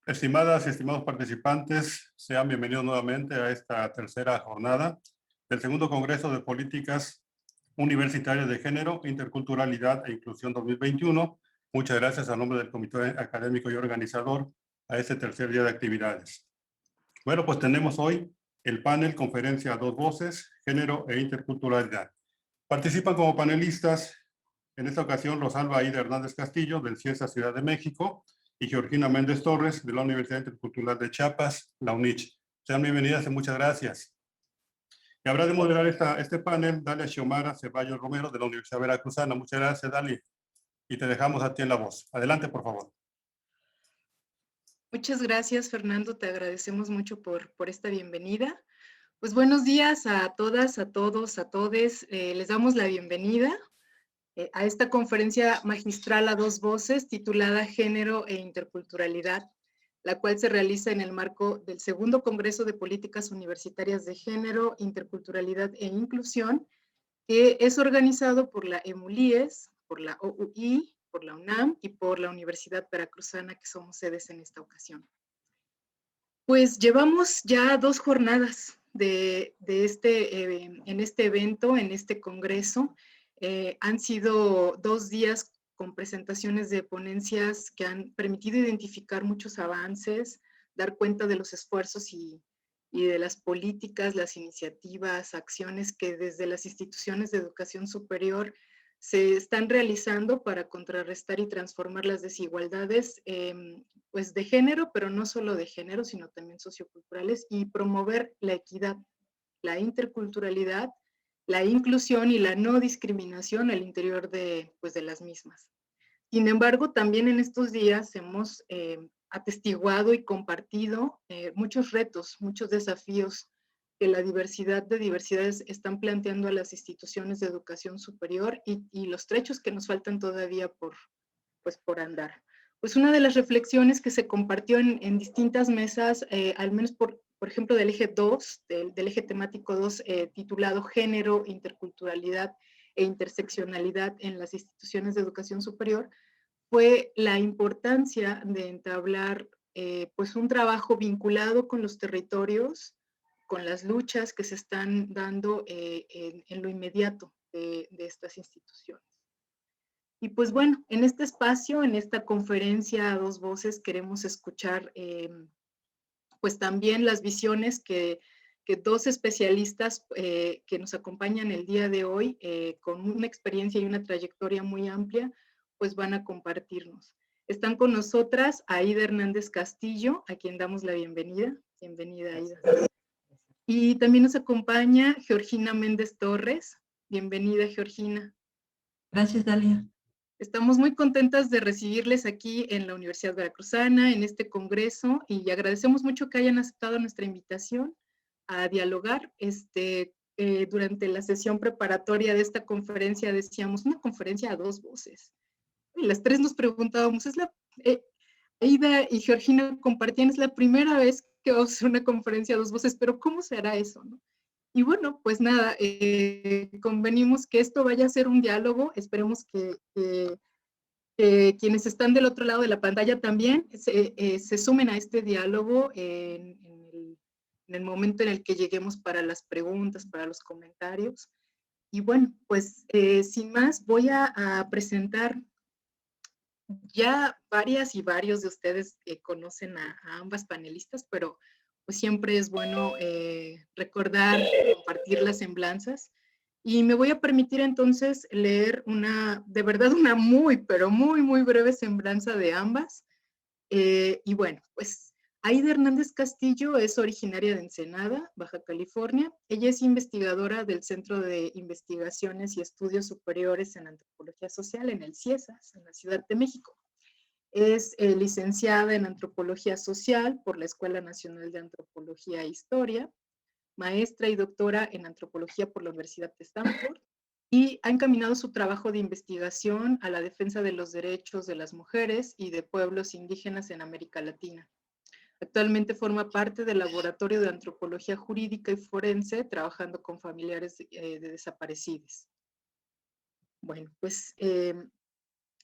Estimadas y estimados participantes, sean bienvenidos nuevamente a esta tercera jornada del segundo Congreso de Políticas Universitarias de Género, Interculturalidad e Inclusión 2021. Muchas gracias a nombre del Comité Académico y Organizador a este tercer día de actividades. Bueno, pues tenemos hoy el panel Conferencia a dos voces, Género e Interculturalidad. Participan como panelistas en esta ocasión Rosalba Aida Hernández Castillo, del CIESA Ciudad de México, y Georgina Méndez Torres, de la Universidad Intercultural de Chiapas, la UNICH. Sean bienvenidas y muchas gracias. Y habrá de moderar este panel Dalia Xiomara Ceballos Romero, de la Universidad Veracruzana. Muchas gracias, Dalia. Y te dejamos a ti en la voz. Adelante, por favor. Muchas gracias, Fernando. Te agradecemos mucho por esta bienvenida. Pues buenos días a todas, a todos, a todes. Les damos la bienvenida a esta conferencia magistral a dos voces titulada Género e Interculturalidad, la cual se realiza en el marco del segundo Congreso de Políticas Universitarias de Género, Interculturalidad e Inclusión, que es organizado por la EMULIES, por la OUI, por la UNAM y por la Universidad Veracruzana, que somos sedes en esta ocasión. Pues llevamos ya 2 jornadas en este evento, en este congreso. Han sido 2 días con presentaciones de ponencias que han permitido identificar muchos avances, dar cuenta de los esfuerzos y de las políticas, las iniciativas, acciones que desde las instituciones de educación superior se están realizando para contrarrestar y transformar las desigualdades pues de género, pero no solo de género, sino también socioculturales, y promover la equidad, la interculturalidad, la inclusión y la no discriminación al interior de las mismas. Sin embargo, también en estos días hemos atestiguado y compartido muchos retos, muchos desafíos que la diversidad de diversidades están planteando a las instituciones de educación superior y los trechos que nos faltan todavía por andar. Pues una de las reflexiones que se compartió en distintas mesas, al menos por ejemplo del eje 2, del eje temático 2, titulado Género, Interculturalidad e Interseccionalidad en las instituciones de educación superior, fue la importancia de entablar pues un trabajo vinculado con los territorios, con las luchas que se están dando en lo inmediato de estas instituciones. Y pues bueno, en este espacio, en esta conferencia a dos voces, queremos escuchar pues también las visiones que dos especialistas que nos acompañan el día de hoy, con una experiencia y una trayectoria muy amplia, pues van a compartirnos. Están con nosotras Aida Hernández Castillo, a quien damos la bienvenida. Bienvenida, Aida. Y también nos acompaña Georgina Méndez Torres. Bienvenida, Georgina. Gracias, Dalia. Estamos muy contentas de recibirles aquí en la Universidad Veracruzana, en este congreso, y agradecemos mucho que hayan aceptado nuestra invitación a dialogar. Durante la sesión preparatoria de esta conferencia decíamos, una conferencia a dos voces. Y las tres nos preguntábamos, Aida y Georgina compartían, es la primera vez que vamos a hacer una conferencia a dos voces, pero ¿cómo será eso, no? Y bueno, pues nada, convenimos que esto vaya a ser un diálogo, esperemos que quienes están del otro lado de la pantalla también se sumen a este diálogo en el momento en el que lleguemos para las preguntas, para los comentarios. Y bueno, pues sin más, voy a presentar. Ya varias y varios de ustedes conocen a ambas panelistas, pero pues siempre es bueno recordar, compartir las semblanzas. Y me voy a permitir entonces leer de verdad una muy, pero muy, muy breve semblanza de ambas. Y bueno, pues Aida Hernández Castillo es originaria de Ensenada, Baja California. Ella es investigadora del Centro de Investigaciones y Estudios Superiores en Antropología Social en el CIESAS, en la Ciudad de México. Es licenciada en Antropología Social por la Escuela Nacional de Antropología e Historia, maestra y doctora en Antropología por la Universidad de Stanford, y ha encaminado su trabajo de investigación a la defensa de los derechos de las mujeres y de pueblos indígenas en América Latina. Actualmente forma parte del Laboratorio de Antropología Jurídica y Forense, trabajando con familiares de desaparecidos. Bueno, pues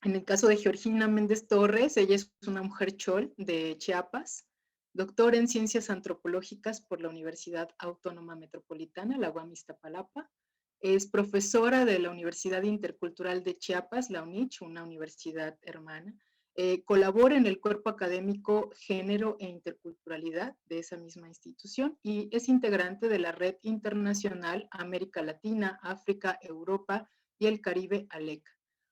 En el caso de Georgina Méndez Torres, ella es una mujer chol de Chiapas, doctora en Ciencias Antropológicas por la Universidad Autónoma Metropolitana, la UAM Iztapalapa. Es profesora de la Universidad Intercultural de Chiapas, la UNICH, una universidad hermana. Colabora en el cuerpo académico Género e Interculturalidad de esa misma institución y es integrante de la Red Internacional América Latina, África, Europa y el Caribe, ALEC.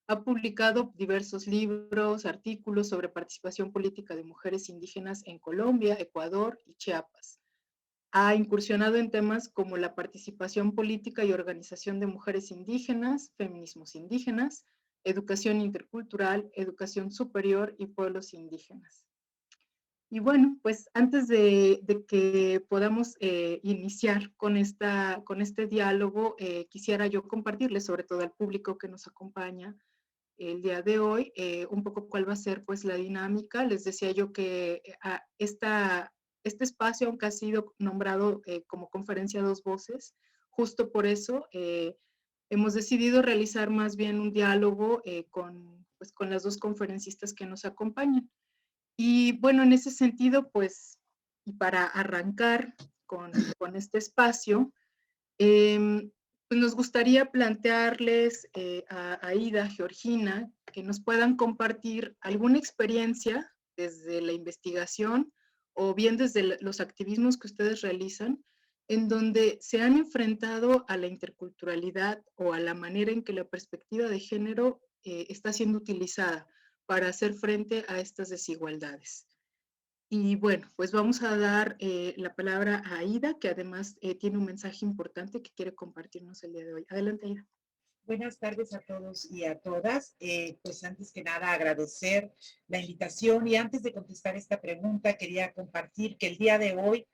Ha publicado diversos libros, artículos sobre participación política de mujeres indígenas en Colombia, Ecuador y Chiapas. Ha incursionado en temas como la participación política y organización de mujeres indígenas, feminismos indígenas, educación intercultural, educación superior y pueblos indígenas. Y bueno, pues antes de que podamos iniciar con este diálogo, quisiera yo compartirles, sobre todo al público que nos acompaña el día de hoy, un poco cuál va a ser pues la dinámica. Les decía yo que este espacio, aunque ha sido nombrado como conferencia a dos voces, justo por eso hemos decidido realizar más bien un diálogo pues, con las dos conferencistas que nos acompañan. Y bueno, en ese sentido, pues, y para arrancar con este espacio, pues nos gustaría plantearles a Aida, Georgina, que nos puedan compartir alguna experiencia desde la investigación o bien desde los activismos que ustedes realizan, en donde se han enfrentado a la interculturalidad o a la manera en que la perspectiva de género está siendo utilizada para hacer frente a estas desigualdades. Y bueno, pues vamos a dar la palabra a Aida, que además tiene un mensaje importante que quiere compartirnos el día de hoy. Adelante, Aida. Buenas tardes a todos y a todas. Pues antes que nada agradecer la invitación y antes de contestar esta pregunta quería compartir que el día de hoy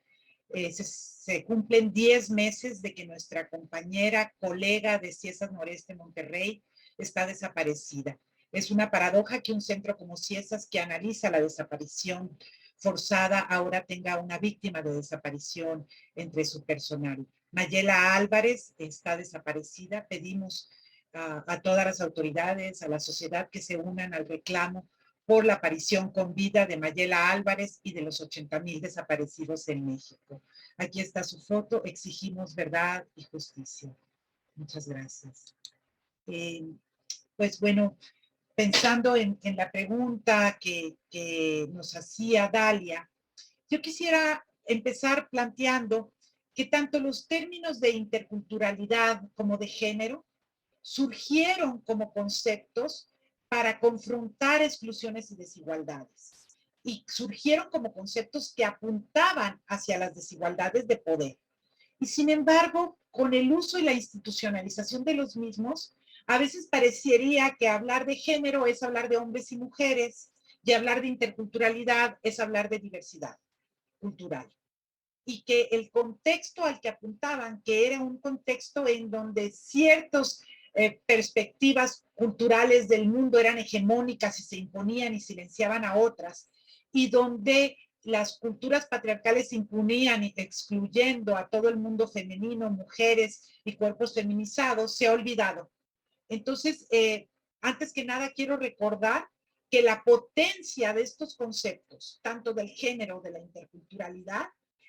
se cumplen 10 meses de que nuestra compañera, colega de Ciesas Noreste Monterrey está desaparecida. Es una paradoja que un centro como Ciesas, que analiza la desaparición forzada, ahora tenga una víctima de desaparición entre su personal. Mayela Álvarez está desaparecida. Pedimos a todas las autoridades, a la sociedad, que se unan al reclamo por la aparición con vida de Mayela Álvarez y de los 80,000 desaparecidos en México. Aquí está su foto. Exigimos verdad y justicia. Muchas gracias. Pues bueno, pensando en la pregunta que nos hacía Dalia, yo quisiera empezar planteando que tanto los términos de interculturalidad como de género surgieron como conceptos para confrontar exclusiones y desigualdades. Y surgieron como conceptos que apuntaban hacia las desigualdades de poder. Y sin embargo, con el uso y la institucionalización de los mismos, a veces parecería que hablar de género es hablar de hombres y mujeres, y hablar de interculturalidad es hablar de diversidad cultural. Y que el contexto al que apuntaban, que era un contexto en donde ciertas perspectivas culturales del mundo eran hegemónicas y se imponían y silenciaban a otras, y donde las culturas patriarcales imponían excluyendo a todo el mundo femenino, mujeres y cuerpos feminizados, se ha olvidado. Entonces, antes que nada quiero recordar que la potencia de estos conceptos, tanto del género, de la interculturalidad,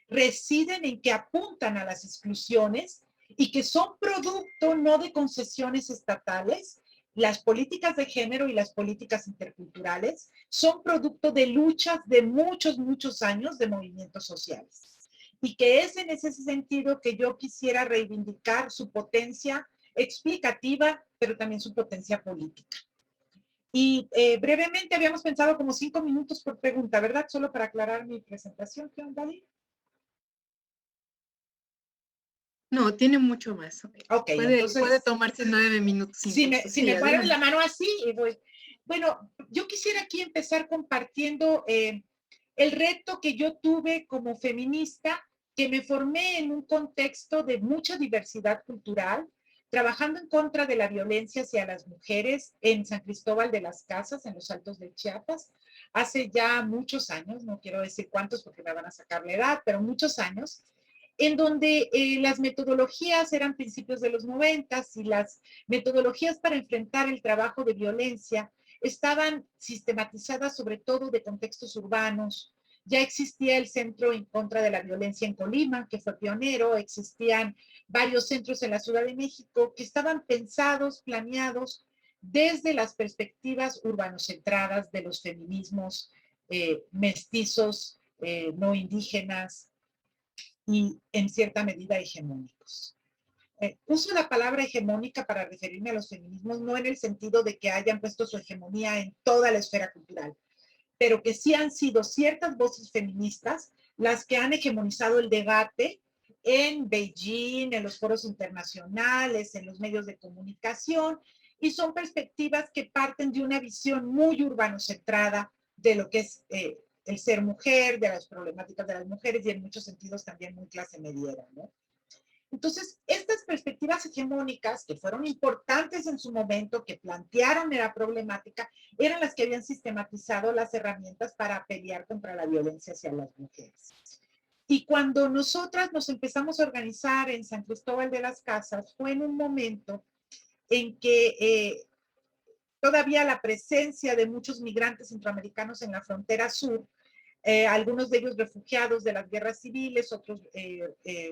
residen en que apuntan a las exclusiones y que son producto no de concesiones estatales. Las políticas de género y las políticas interculturales son producto de luchas de muchos años de movimientos sociales. Y que es en ese sentido que yo quisiera reivindicar su potencia explicativa, pero también su potencia política. Y brevemente habíamos pensado como 5 minutos por pregunta, ¿verdad? Solo para aclarar mi presentación. ¿Qué onda, Dali? No, tiene mucho más. Ok, puede tomarse 9 minutos. Si me mueven la mano así, voy. Bueno, yo quisiera aquí empezar compartiendo el reto que yo tuve como feminista, que me formé en un contexto de mucha diversidad cultural, trabajando en contra de la violencia hacia las mujeres en San Cristóbal de las Casas, en los Altos de Chiapas, hace ya muchos años, no quiero decir cuántos porque me van a sacar la edad, pero muchos años, en donde las metodologías eran principios de los 90 y las metodologías para enfrentar el trabajo de violencia estaban sistematizadas sobre todo de contextos urbanos. Ya existía el Centro en contra de la Violencia en Colima, que fue pionero, existían varios centros en la Ciudad de México que estaban pensados, planeados desde las perspectivas urbanocentradas de los feminismos mestizos, no indígenas y en cierta medida hegemónicos. Uso la palabra hegemónica para referirme a los feminismos, no en el sentido de que hayan puesto su hegemonía en toda la esfera cultural, pero que sí han sido ciertas voces feministas las que han hegemonizado el debate en Beijing, en los foros internacionales, en los medios de comunicación, y son perspectivas que parten de una visión muy urbanocentrada de lo que es el ser mujer, de las problemáticas de las mujeres y en muchos sentidos también muy clase mediera, ¿no? Entonces, estas perspectivas hegemónicas que fueron importantes en su momento, que plantearon la problemática, eran las que habían sistematizado las herramientas para pelear contra la violencia hacia las mujeres. Y cuando nosotras nos empezamos a organizar en San Cristóbal de las Casas, fue en un momento en que todavía la presencia de muchos migrantes centroamericanos en la frontera sur, algunos de ellos refugiados de las guerras civiles, otros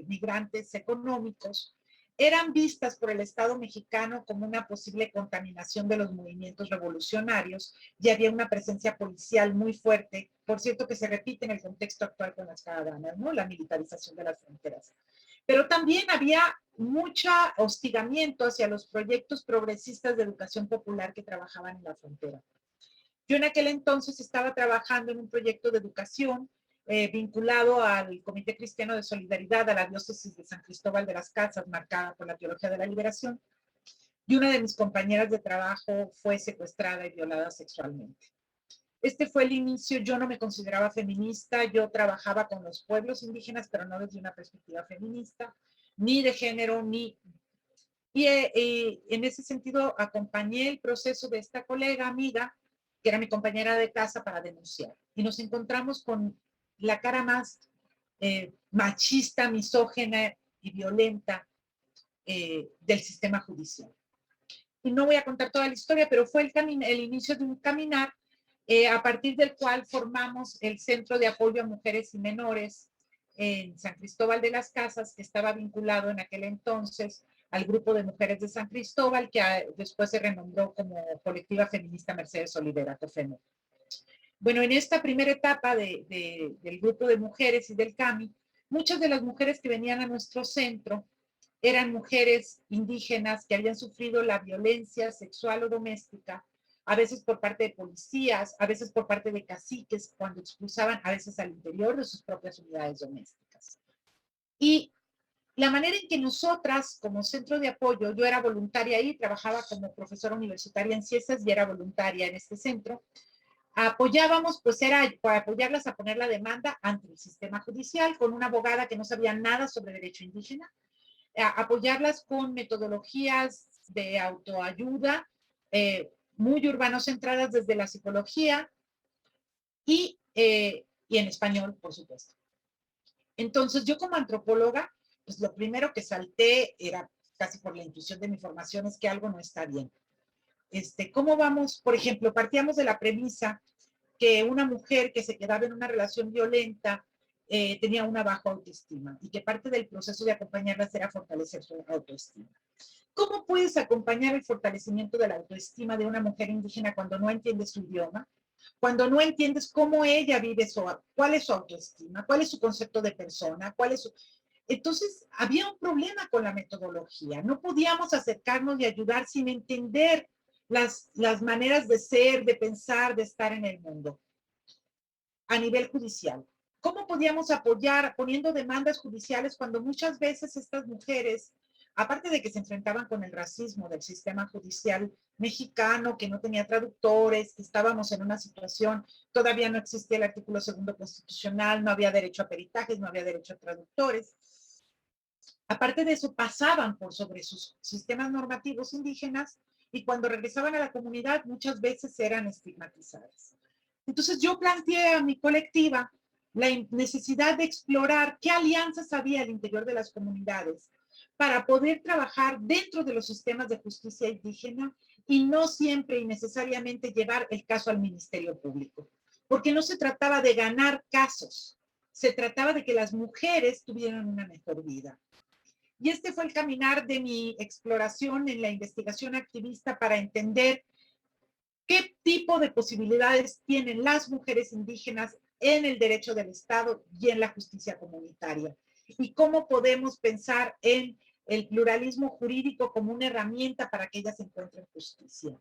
migrantes económicos, eran vistas por el Estado mexicano como una posible contaminación de los movimientos revolucionarios y había una presencia policial muy fuerte, por cierto que se repite en el contexto actual con las caravanas, ¿no? La militarización de las fronteras. Pero también había mucho hostigamiento hacia los proyectos progresistas de educación popular que trabajaban en la frontera. Yo en aquel entonces estaba trabajando en un proyecto de educación vinculado al Comité Cristiano de Solidaridad, a la diócesis de San Cristóbal de las Casas, marcada por la teología de la liberación, y una de mis compañeras de trabajo fue secuestrada y violada sexualmente. Este fue el inicio. Yo no me consideraba feminista, yo trabajaba con los pueblos indígenas, pero no desde una perspectiva feminista, ni de género, ni... Y en ese sentido acompañé el proceso de esta colega, amiga, que era mi compañera de casa, para denunciar. Y nos encontramos con la cara más machista, misógena y violenta del sistema judicial. Y no voy a contar toda la historia, pero fue el inicio de un caminar a partir del cual formamos el Centro de Apoyo a Mujeres y Menores en San Cristóbal de las Casas, que estaba vinculado en aquel entonces al Grupo de Mujeres de San Cristóbal, que después se renombró como Colectiva Feminista Mercedes Olivera, COFEME. Bueno, en esta primera etapa del grupo de mujeres y del CAMI, muchas de las mujeres que venían a nuestro centro eran mujeres indígenas que habían sufrido la violencia sexual o doméstica, a veces por parte de policías, a veces por parte de caciques, cuando expulsaban a veces al interior de sus propias unidades domésticas. Y la manera en que nosotras, como centro de apoyo, yo era voluntaria ahí, trabajaba como profesora universitaria en Ciesas y era voluntaria en este centro, apoyábamos, pues era para apoyarlas a poner la demanda ante el sistema judicial con una abogada que no sabía nada sobre derecho indígena, apoyarlas con metodologías de autoayuda muy urbano-centradas desde la psicología y en español, por supuesto. Entonces, yo como antropóloga, pues lo primero que salté era, casi por la intuición de mi formación, es que algo no está bien. ¿Cómo vamos? Por ejemplo, partíamos de la premisa que una mujer que se quedaba en una relación violenta tenía una baja autoestima y que parte del proceso de acompañarlas era fortalecer su autoestima. ¿Cómo puedes acompañar el fortalecimiento de la autoestima de una mujer indígena cuando no entiendes su idioma? Cuando no entiendes cómo ella vive, cuál es su autoestima, cuál es su concepto de persona, cuál es su... Entonces, había un problema con la metodología. No podíamos acercarnos y ayudar sin entender las maneras de ser, de pensar, de estar en el mundo. A nivel judicial, ¿cómo podíamos apoyar poniendo demandas judiciales cuando muchas veces estas mujeres, aparte de que se enfrentaban con el racismo del sistema judicial mexicano, que no tenía traductores, que estábamos en una situación, todavía no existía el artículo 2 constitucional, no había derecho a peritajes, no había derecho a traductores. Aparte de eso, pasaban por sobre sus sistemas normativos indígenas y cuando regresaban a la comunidad muchas veces eran estigmatizadas. Entonces yo planteé a mi colectiva la necesidad de explorar qué alianzas había al interior de las comunidades para poder trabajar dentro de los sistemas de justicia indígena y no siempre y necesariamente llevar el caso al Ministerio Público, porque no se trataba de ganar casos, se trataba de que las mujeres tuvieran una mejor vida. Y este fue el caminar de mi exploración en la investigación activista para entender qué tipo de posibilidades tienen las mujeres indígenas en el derecho del Estado y en la justicia comunitaria, y cómo podemos pensar en el pluralismo jurídico como una herramienta para que ellas encuentren justicia.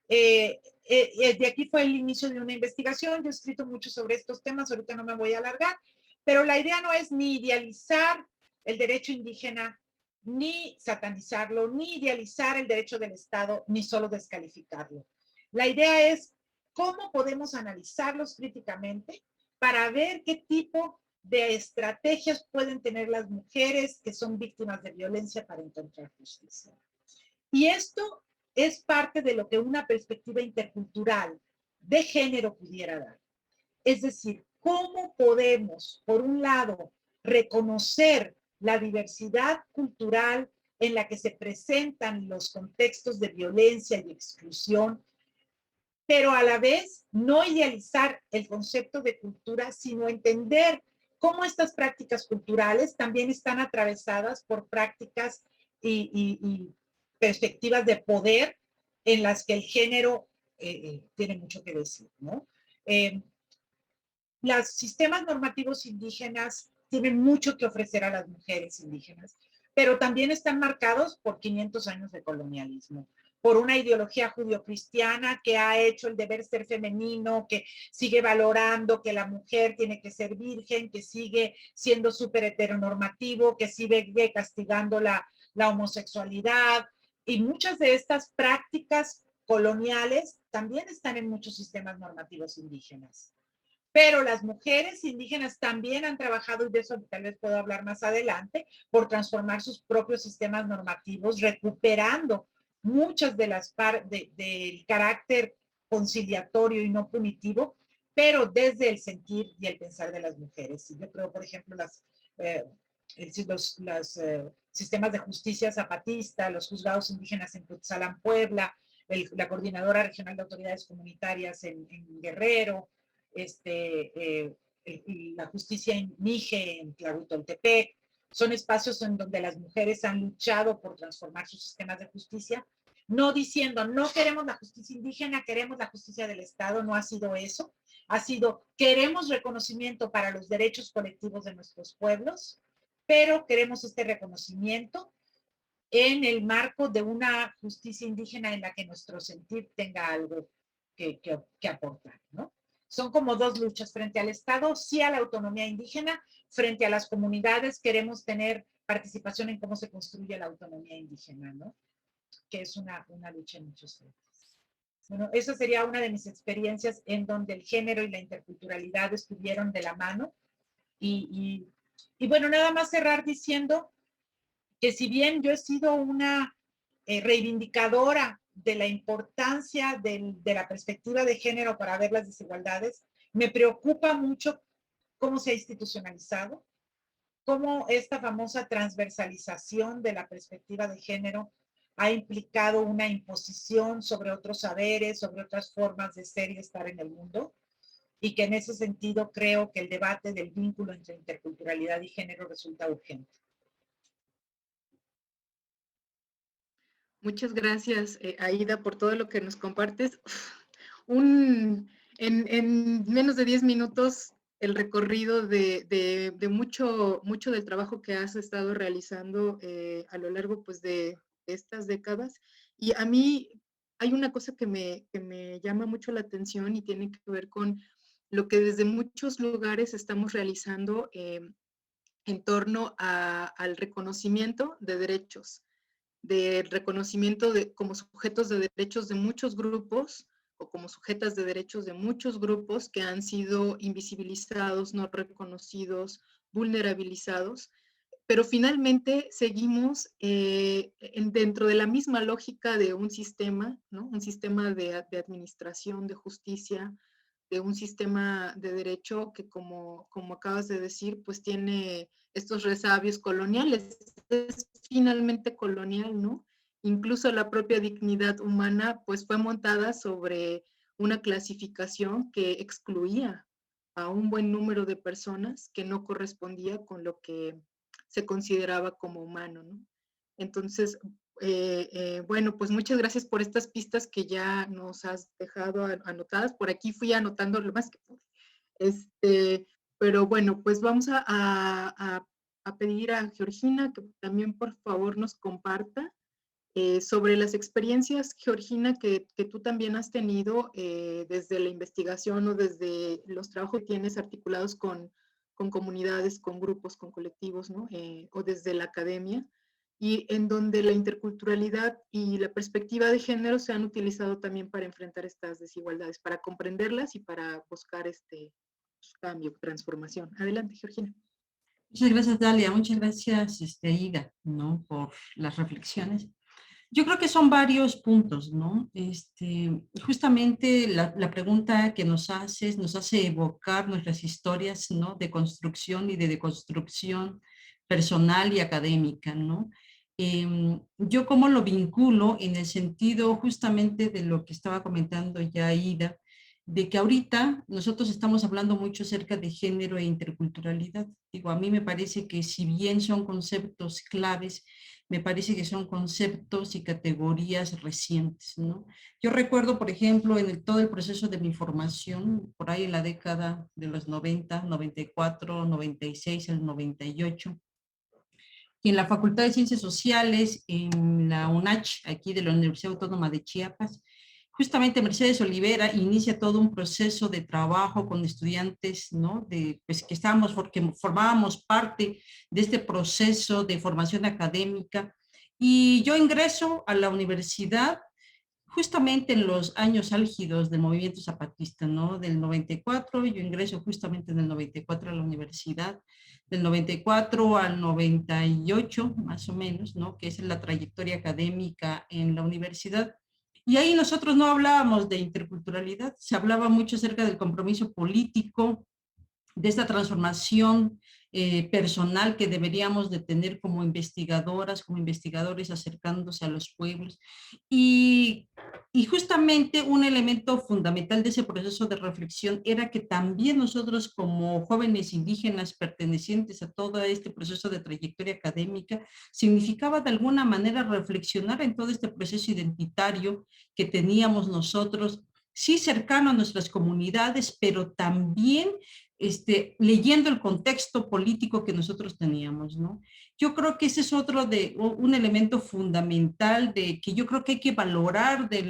De aquí fue el inicio de una investigación. Yo he escrito mucho sobre estos temas, ahorita no me voy a alargar, pero la idea no es ni idealizar el derecho indígena, ni satanizarlo, ni idealizar el derecho del Estado, ni solo descalificarlo. La idea es cómo podemos analizarlos críticamente para ver qué tipo de estrategias pueden tener las mujeres que son víctimas de violencia para encontrar justicia. Y esto es parte de lo que una perspectiva intercultural de género pudiera dar. Es decir, cómo podemos, por un lado, reconocer la diversidad cultural en la que se presentan los contextos de violencia y exclusión, pero a la vez no idealizar el concepto de cultura, sino entender cómo estas prácticas culturales también están atravesadas por prácticas y perspectivas de poder en las que el género tiene mucho que decir, ¿no? Los sistemas normativos indígenas tienen mucho que ofrecer a las mujeres indígenas, pero también están marcados por 500 años de colonialismo, por una ideología judio-cristiana que ha hecho el deber ser femenino, que sigue valorando que la mujer tiene que ser virgen, que sigue siendo súper heteronormativo, que sigue castigando la homosexualidad, y muchas de estas prácticas coloniales también están en muchos sistemas normativos indígenas. Pero las mujeres indígenas también han trabajado, y de eso tal vez puedo hablar más adelante, por transformar sus propios sistemas normativos, recuperando muchas de las del carácter conciliatorio y no punitivo, pero desde el sentir y el pensar de las mujeres. Y yo creo, por ejemplo, los sistemas de justicia zapatista, los juzgados indígenas en Cutzalán, Puebla, la Coordinadora Regional de Autoridades Comunitarias en Guerrero, la justicia en Mije, en Tlahuitoltepec, son espacios en donde las mujeres han luchado por transformar sus sistemas de justicia, no diciendo, no queremos la justicia indígena, queremos la justicia del Estado, no ha sido eso, ha sido, queremos reconocimiento para los derechos colectivos de nuestros pueblos, pero queremos este reconocimiento en el marco de una justicia indígena en la que nuestro sentir tenga algo que aportar, ¿no? Son como dos luchas frente al Estado, sí a la autonomía indígena, frente a las comunidades queremos tener participación en cómo se construye la autonomía indígena, ¿no? Que es una lucha en muchos frentes. Bueno, esa sería una de mis experiencias en donde el género y la interculturalidad estuvieron de la mano. Y bueno, nada más cerrar diciendo que si bien yo he sido una reivindicadora de la importancia de la perspectiva de género para ver las desigualdades, me preocupa mucho cómo se ha institucionalizado, cómo esta famosa transversalización de la perspectiva de género ha implicado una imposición sobre otros saberes, sobre otras formas de ser y estar en el mundo, y que en ese sentido creo que el debate del vínculo entre interculturalidad y género resulta urgente. Muchas gracias, Aida, por todo lo que nos compartes. En menos de 10 minutos, el recorrido de mucho del trabajo que has estado realizando a lo largo pues, de estas décadas. Y a mí hay una cosa que me llama mucho la atención y tiene que ver con lo que desde muchos lugares estamos realizando en torno al reconocimiento de derechos, del reconocimiento como sujetos de derechos de muchos grupos o como sujetas de derechos de muchos grupos que han sido invisibilizados, no reconocidos, vulnerabilizados, pero finalmente seguimos dentro de la misma lógica de un sistema, ¿no? Un sistema de administración, de justicia, de un sistema de derecho que, como acabas de decir, pues tiene estos resabios coloniales. Es finalmente colonial, ¿no? incluso la propia dignidad humana pues fue montada sobre una clasificación que excluía a un buen número de personas que no correspondía con lo que se consideraba como humano, ¿no? Entonces, bueno, pues muchas gracias por estas pistas que ya nos has dejado anotadas. Por aquí fui anotando lo más que pude. Pero bueno, pues vamos a pedir a Georgina que también por favor nos comparta sobre las experiencias, Georgina, que tú también has tenido desde la investigación o desde los trabajos que tienes articulados con comunidades, con grupos, con colectivos, ¿no? O desde la academia, y en donde la interculturalidad y la perspectiva de género se han utilizado también para enfrentar estas desigualdades, para comprenderlas y para buscar cambio, transformación. Adelante, Georgina. Muchas gracias, Dalia. Muchas gracias, Ida, ¿no? Por las reflexiones. Yo creo que son varios puntos, ¿no? Justamente la pregunta que nos hace evocar nuestras historias, ¿no? De construcción y de deconstrucción personal y académica, ¿no? Yo cómo lo vinculo en el sentido justamente de lo que estaba comentando ya Ida, de que ahorita nosotros estamos hablando mucho acerca de género e interculturalidad. Digo, a mí me parece que si bien son conceptos claves, me parece que son conceptos y categorías recientes, ¿no? Yo recuerdo, por ejemplo, todo el proceso de mi formación, por ahí en la década de los 90, 94, 96, el 98, y en la Facultad de Ciencias Sociales, en la UNACH, aquí de la Universidad Autónoma de Chiapas, justamente Mercedes Olivera inicia todo un proceso de trabajo con estudiantes, ¿no? Pues que porque formábamos parte de este proceso de formación académica. Y yo ingreso a la universidad justamente en los años álgidos del movimiento zapatista, ¿no? Del 94, yo ingreso justamente en el 94 a la universidad, del 94 al 98, más o menos, ¿no? Que es la trayectoria académica en la universidad. Y ahí nosotros no hablábamos de interculturalidad, se hablaba mucho acerca del compromiso político, de esta transformación personal que deberíamos de tener como investigadoras, como investigadores acercándose a los pueblos. Y, y justamente un elemento fundamental de ese proceso de reflexión era que también nosotros como jóvenes indígenas pertenecientes a todo este proceso de trayectoria académica, significaba de alguna manera reflexionar en todo este proceso identitario que teníamos nosotros, sí cercano a nuestras comunidades, pero también leyendo el contexto político que nosotros teníamos, ¿no? Yo creo que ese es un elemento fundamental que yo creo que hay que valorar de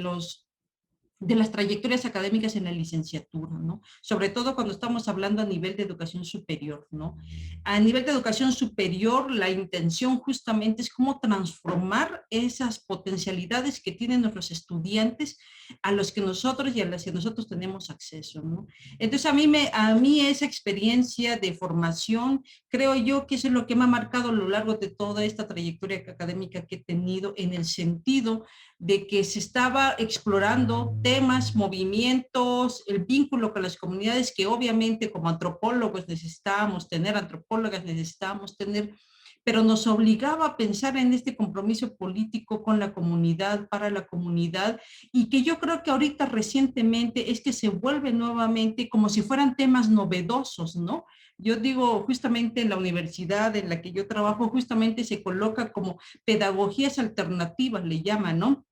las trayectorias académicas en la licenciatura, ¿no? Sobre todo cuando estamos hablando a nivel de educación superior, ¿no? A nivel de educación superior, la intención justamente es cómo transformar esas potencialidades que tienen nuestros estudiantes a los que nosotros y a las que nosotros tenemos acceso, ¿no? Entonces, a mí esa experiencia de formación, creo yo que eso es lo que me ha marcado a lo largo de toda esta trayectoria académica que he tenido, en el sentido de que se estaba explorando temas, movimientos, el vínculo con las comunidades que obviamente como antropólogos necesitábamos tener, antropólogas necesitábamos tener, pero nos obligaba a pensar en este compromiso político con la comunidad, para la comunidad, y que yo creo que ahorita recientemente es que se vuelve nuevamente como si fueran temas novedosos, ¿no? Yo digo, justamente en la universidad en la que yo trabajo, justamente se coloca como pedagogías alternativas, le llaman, ¿no?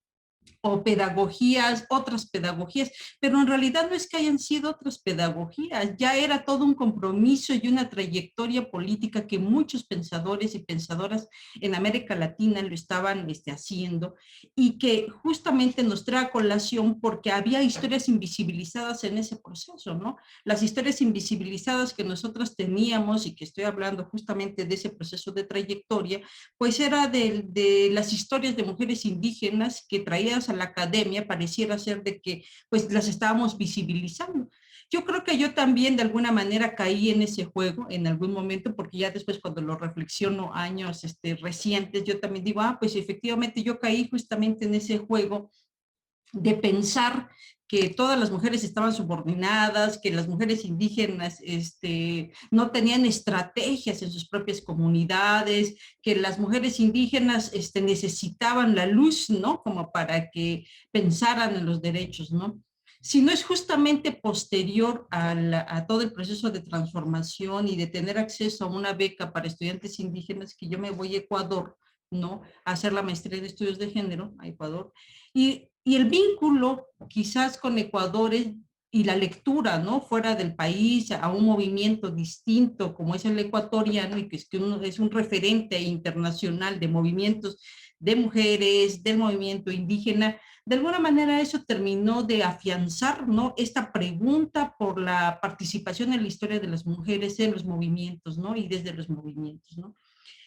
O pedagogías, otras pedagogías, pero en realidad no es que hayan sido otras pedagogías, ya era todo un compromiso y una trayectoria política que muchos pensadores y pensadoras en América Latina lo estaban haciendo, y que justamente nos trae a colación porque había historias invisibilizadas en ese proceso, ¿no? Las historias invisibilizadas que nosotros teníamos, y que estoy hablando justamente de ese proceso de trayectoria, pues era de las historias de mujeres indígenas que traídas a la academia pareciera ser de que pues las estábamos visibilizando. Yo creo que yo también de alguna manera caí en ese juego en algún momento, porque ya después cuando lo reflexiono años recientes, yo también digo, pues efectivamente yo caí justamente en ese juego de pensar que todas las mujeres estaban subordinadas, que las mujeres indígenas no tenían estrategias en sus propias comunidades, que las mujeres indígenas necesitaban la luz, ¿no? Como para que pensaran en los derechos, ¿no? Si no es justamente posterior a todo el proceso de transformación y de tener acceso a una beca para estudiantes indígenas que yo me voy a Ecuador, ¿no? A hacer la maestría en estudios de género a Ecuador. Y el vínculo quizás con Ecuador y la lectura, ¿no? Fuera del país, a un movimiento distinto como es el ecuatoriano y que es un referente internacional de movimientos de mujeres, del movimiento indígena, de alguna manera eso terminó de afianzar, ¿no? Esta pregunta por la participación en la historia de las mujeres en los movimientos, ¿no? Y desde los movimientos, ¿no?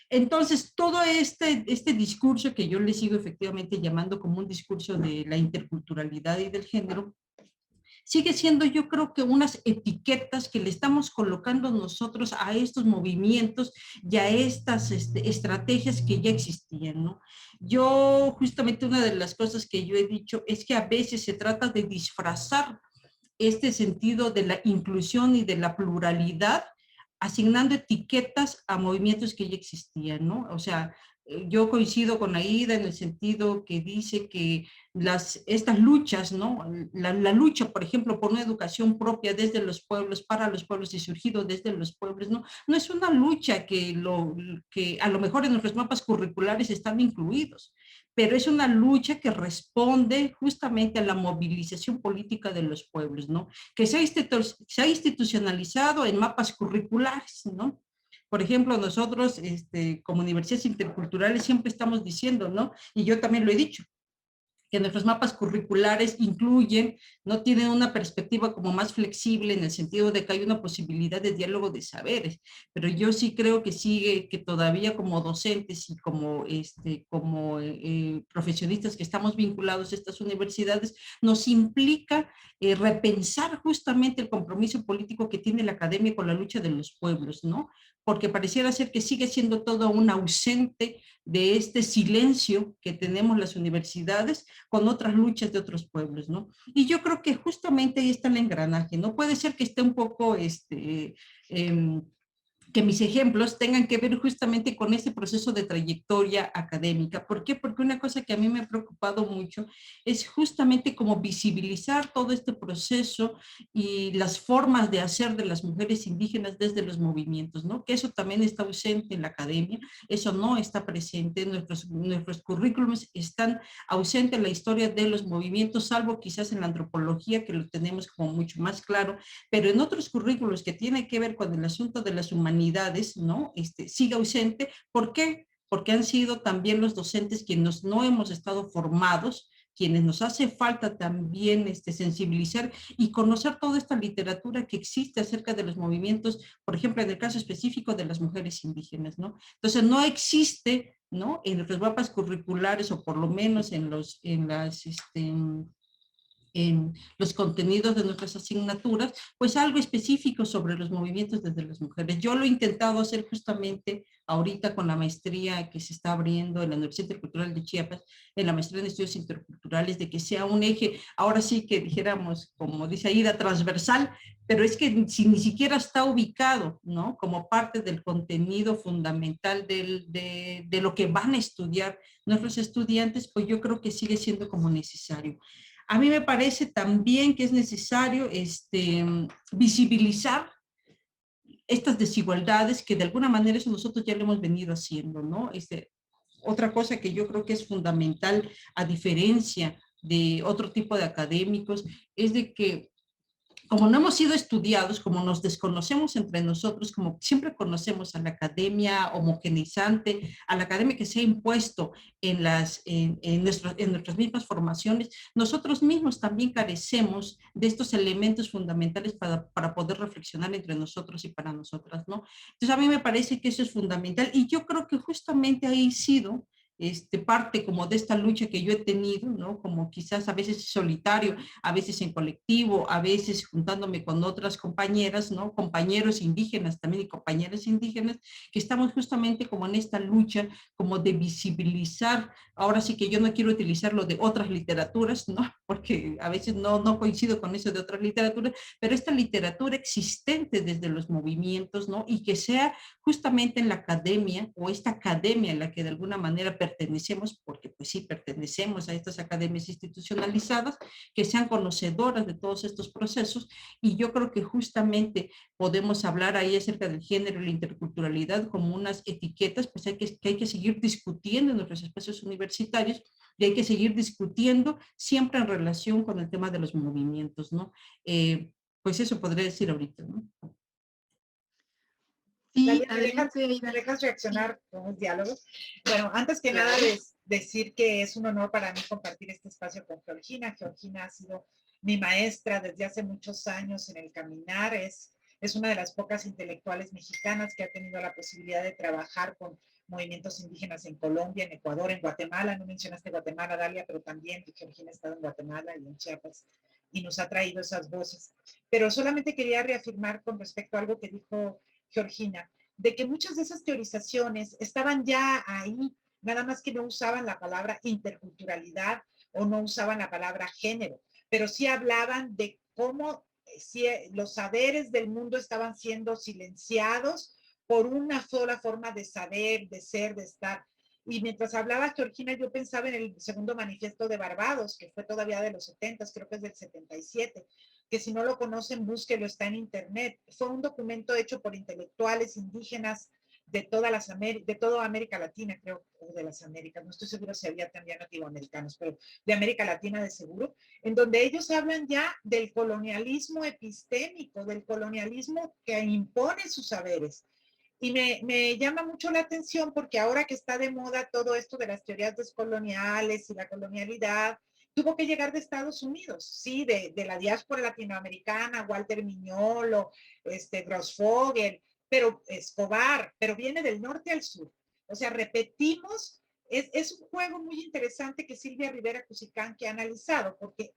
Entonces, todo este discurso que yo le sigo efectivamente llamando como un discurso de la interculturalidad y del género, sigue siendo yo creo que unas etiquetas que le estamos colocando nosotros a estos movimientos y a estas estrategias que ya existían, ¿no? Yo justamente una de las cosas que yo he dicho es que a veces se trata de disfrazar este sentido de la inclusión y de la pluralidad, asignando etiquetas a movimientos que ya existían, ¿no? O sea, yo coincido con Aida en el sentido que dice que estas luchas, ¿no? La lucha, por ejemplo, por una educación propia desde los pueblos, para los pueblos y surgido desde los pueblos, ¿no? No es una lucha que a lo mejor en nuestros mapas curriculares están incluidos, pero es una lucha que responde justamente a la movilización política de los pueblos, ¿no? Que se ha institucionalizado en mapas curriculares, ¿no? Por ejemplo, nosotros como universidades interculturales siempre estamos diciendo, ¿no? Y yo también lo he dicho, que nuestros mapas curriculares incluyen, no tienen una perspectiva como más flexible en el sentido de que hay una posibilidad de diálogo de saberes, pero yo sí creo que sigue, que todavía como docentes y como profesionistas que estamos vinculados a estas universidades, nos implica repensar justamente el compromiso político que tiene la academia con la lucha de los pueblos, ¿no? Porque pareciera ser que sigue siendo todo un ausente de este silencio que tenemos las universidades con otras luchas de otros pueblos, ¿no? Y yo creo que justamente ahí está el engranaje, ¿no? Puede ser que esté un poco, que mis ejemplos tengan que ver justamente con ese proceso de trayectoria académica. ¿Por qué? Porque una cosa que a mí me ha preocupado mucho es justamente como visibilizar todo este proceso y las formas de hacer de las mujeres indígenas desde los movimientos, ¿no? Que eso también está ausente en la academia, eso no está presente, nuestros currículums están ausentes en la historia de los movimientos, salvo quizás en la antropología, que lo tenemos como mucho más claro, pero en otros currículos que tienen que ver con el asunto de las humanidades, ¿no? Sigue ausente. ¿Por qué? Porque han sido también los docentes quienes no hemos estado formados, quienes nos hace falta también sensibilizar y conocer toda esta literatura que existe acerca de los movimientos, por ejemplo, en el caso específico de las mujeres indígenas, ¿no? Entonces, no existe, ¿no? En los mapas curriculares, o por lo menos en los contenidos de nuestras asignaturas, pues algo específico sobre los movimientos desde las mujeres. Yo lo he intentado hacer justamente ahorita con la maestría que se está abriendo en la Universidad Intercultural de Chiapas, en la maestría en estudios interculturales, de que sea un eje, ahora sí que dijéramos, como dice Aida, transversal, pero es que si ni siquiera está ubicado, ¿no? Como parte del contenido fundamental de lo que van a estudiar nuestros estudiantes, pues yo creo que sigue siendo como necesario. A mí me parece también que es necesario visibilizar estas desigualdades que de alguna manera eso nosotros ya lo hemos venido haciendo, ¿no? Otra cosa que yo creo que es fundamental, a diferencia de otro tipo de académicos, es de que como no hemos sido estudiados, como nos desconocemos entre nosotros, como siempre conocemos a la academia homogeneizante, a la academia que se ha impuesto en nuestras mismas formaciones, nosotros mismos también carecemos de estos elementos fundamentales para poder reflexionar entre nosotros y para nosotras, ¿no? Entonces a mí me parece que eso es fundamental y yo creo que justamente ha sido parte como de esta lucha que yo he tenido, ¿no? Como quizás a veces solitario, a veces en colectivo, a veces juntándome con otras compañeras, ¿no? Compañeros indígenas también y compañeras indígenas, que estamos justamente como en esta lucha, como de visibilizar. Ahora sí que yo no quiero utilizar lo de otras literaturas, ¿no? Porque a veces no coincido con eso de otras literaturas, pero esta literatura existente desde los movimientos, ¿no? Y que sea justamente en la academia, o esta academia en la que de alguna manera pertenecemos, porque pues sí pertenecemos a estas academias institucionalizadas, que sean conocedoras de todos estos procesos. Y yo creo que justamente podemos hablar ahí acerca del género y la interculturalidad como unas etiquetas, pues hay que seguir discutiendo en nuestros espacios universitarios, y hay que seguir discutiendo siempre en relación con el tema de los movimientos, ¿no? Pues eso podría decir ahorita, ¿no? Sí, Dalia, adelante, ¿me Aida. dejas Sí, reaccionar con los diálogos? Bueno, antes que nada, claro. decir que es un honor para mí compartir este espacio con Georgina. Georgina ha sido mi maestra desde hace muchos años en el caminar. Es una de las pocas intelectuales mexicanas que ha tenido la posibilidad de trabajar con movimientos indígenas en Colombia, en Ecuador, en Guatemala. No mencionaste Guatemala, Dalia, pero también Georgina ha estado en Guatemala y en Chiapas y nos ha traído esas voces. Pero solamente quería reafirmar con respecto a algo que dijo Georgina, de que muchas de esas teorizaciones estaban ya ahí, nada más que no usaban la palabra interculturalidad o no usaban la palabra género, pero sí hablaban de cómo si los saberes del mundo estaban siendo silenciados por una sola forma de saber, de ser, de estar. Y mientras hablaba Georgina, yo pensaba en el segundo manifiesto de Barbados, que fue todavía de los 70, creo que es del 77, que si no lo conocen, búsquelo, está en internet. Fue un documento hecho por intelectuales indígenas de de toda América Latina, creo, o de las Américas, no estoy seguro si había también nativoamericanos, pero de América Latina de seguro, en donde ellos hablan ya del colonialismo epistémico, del colonialismo que impone sus saberes. Y me llama mucho la atención porque ahora que está de moda todo esto de las teorías descoloniales y la colonialidad, tuvo que llegar de Estados Unidos, sí, de la diáspora latinoamericana, Walter Miñolo, Grossfogel, pero Escobar, pero viene del norte al sur. O sea, repetimos, es un juego muy interesante que Silvia Rivera Cusicán que ha analizado, porque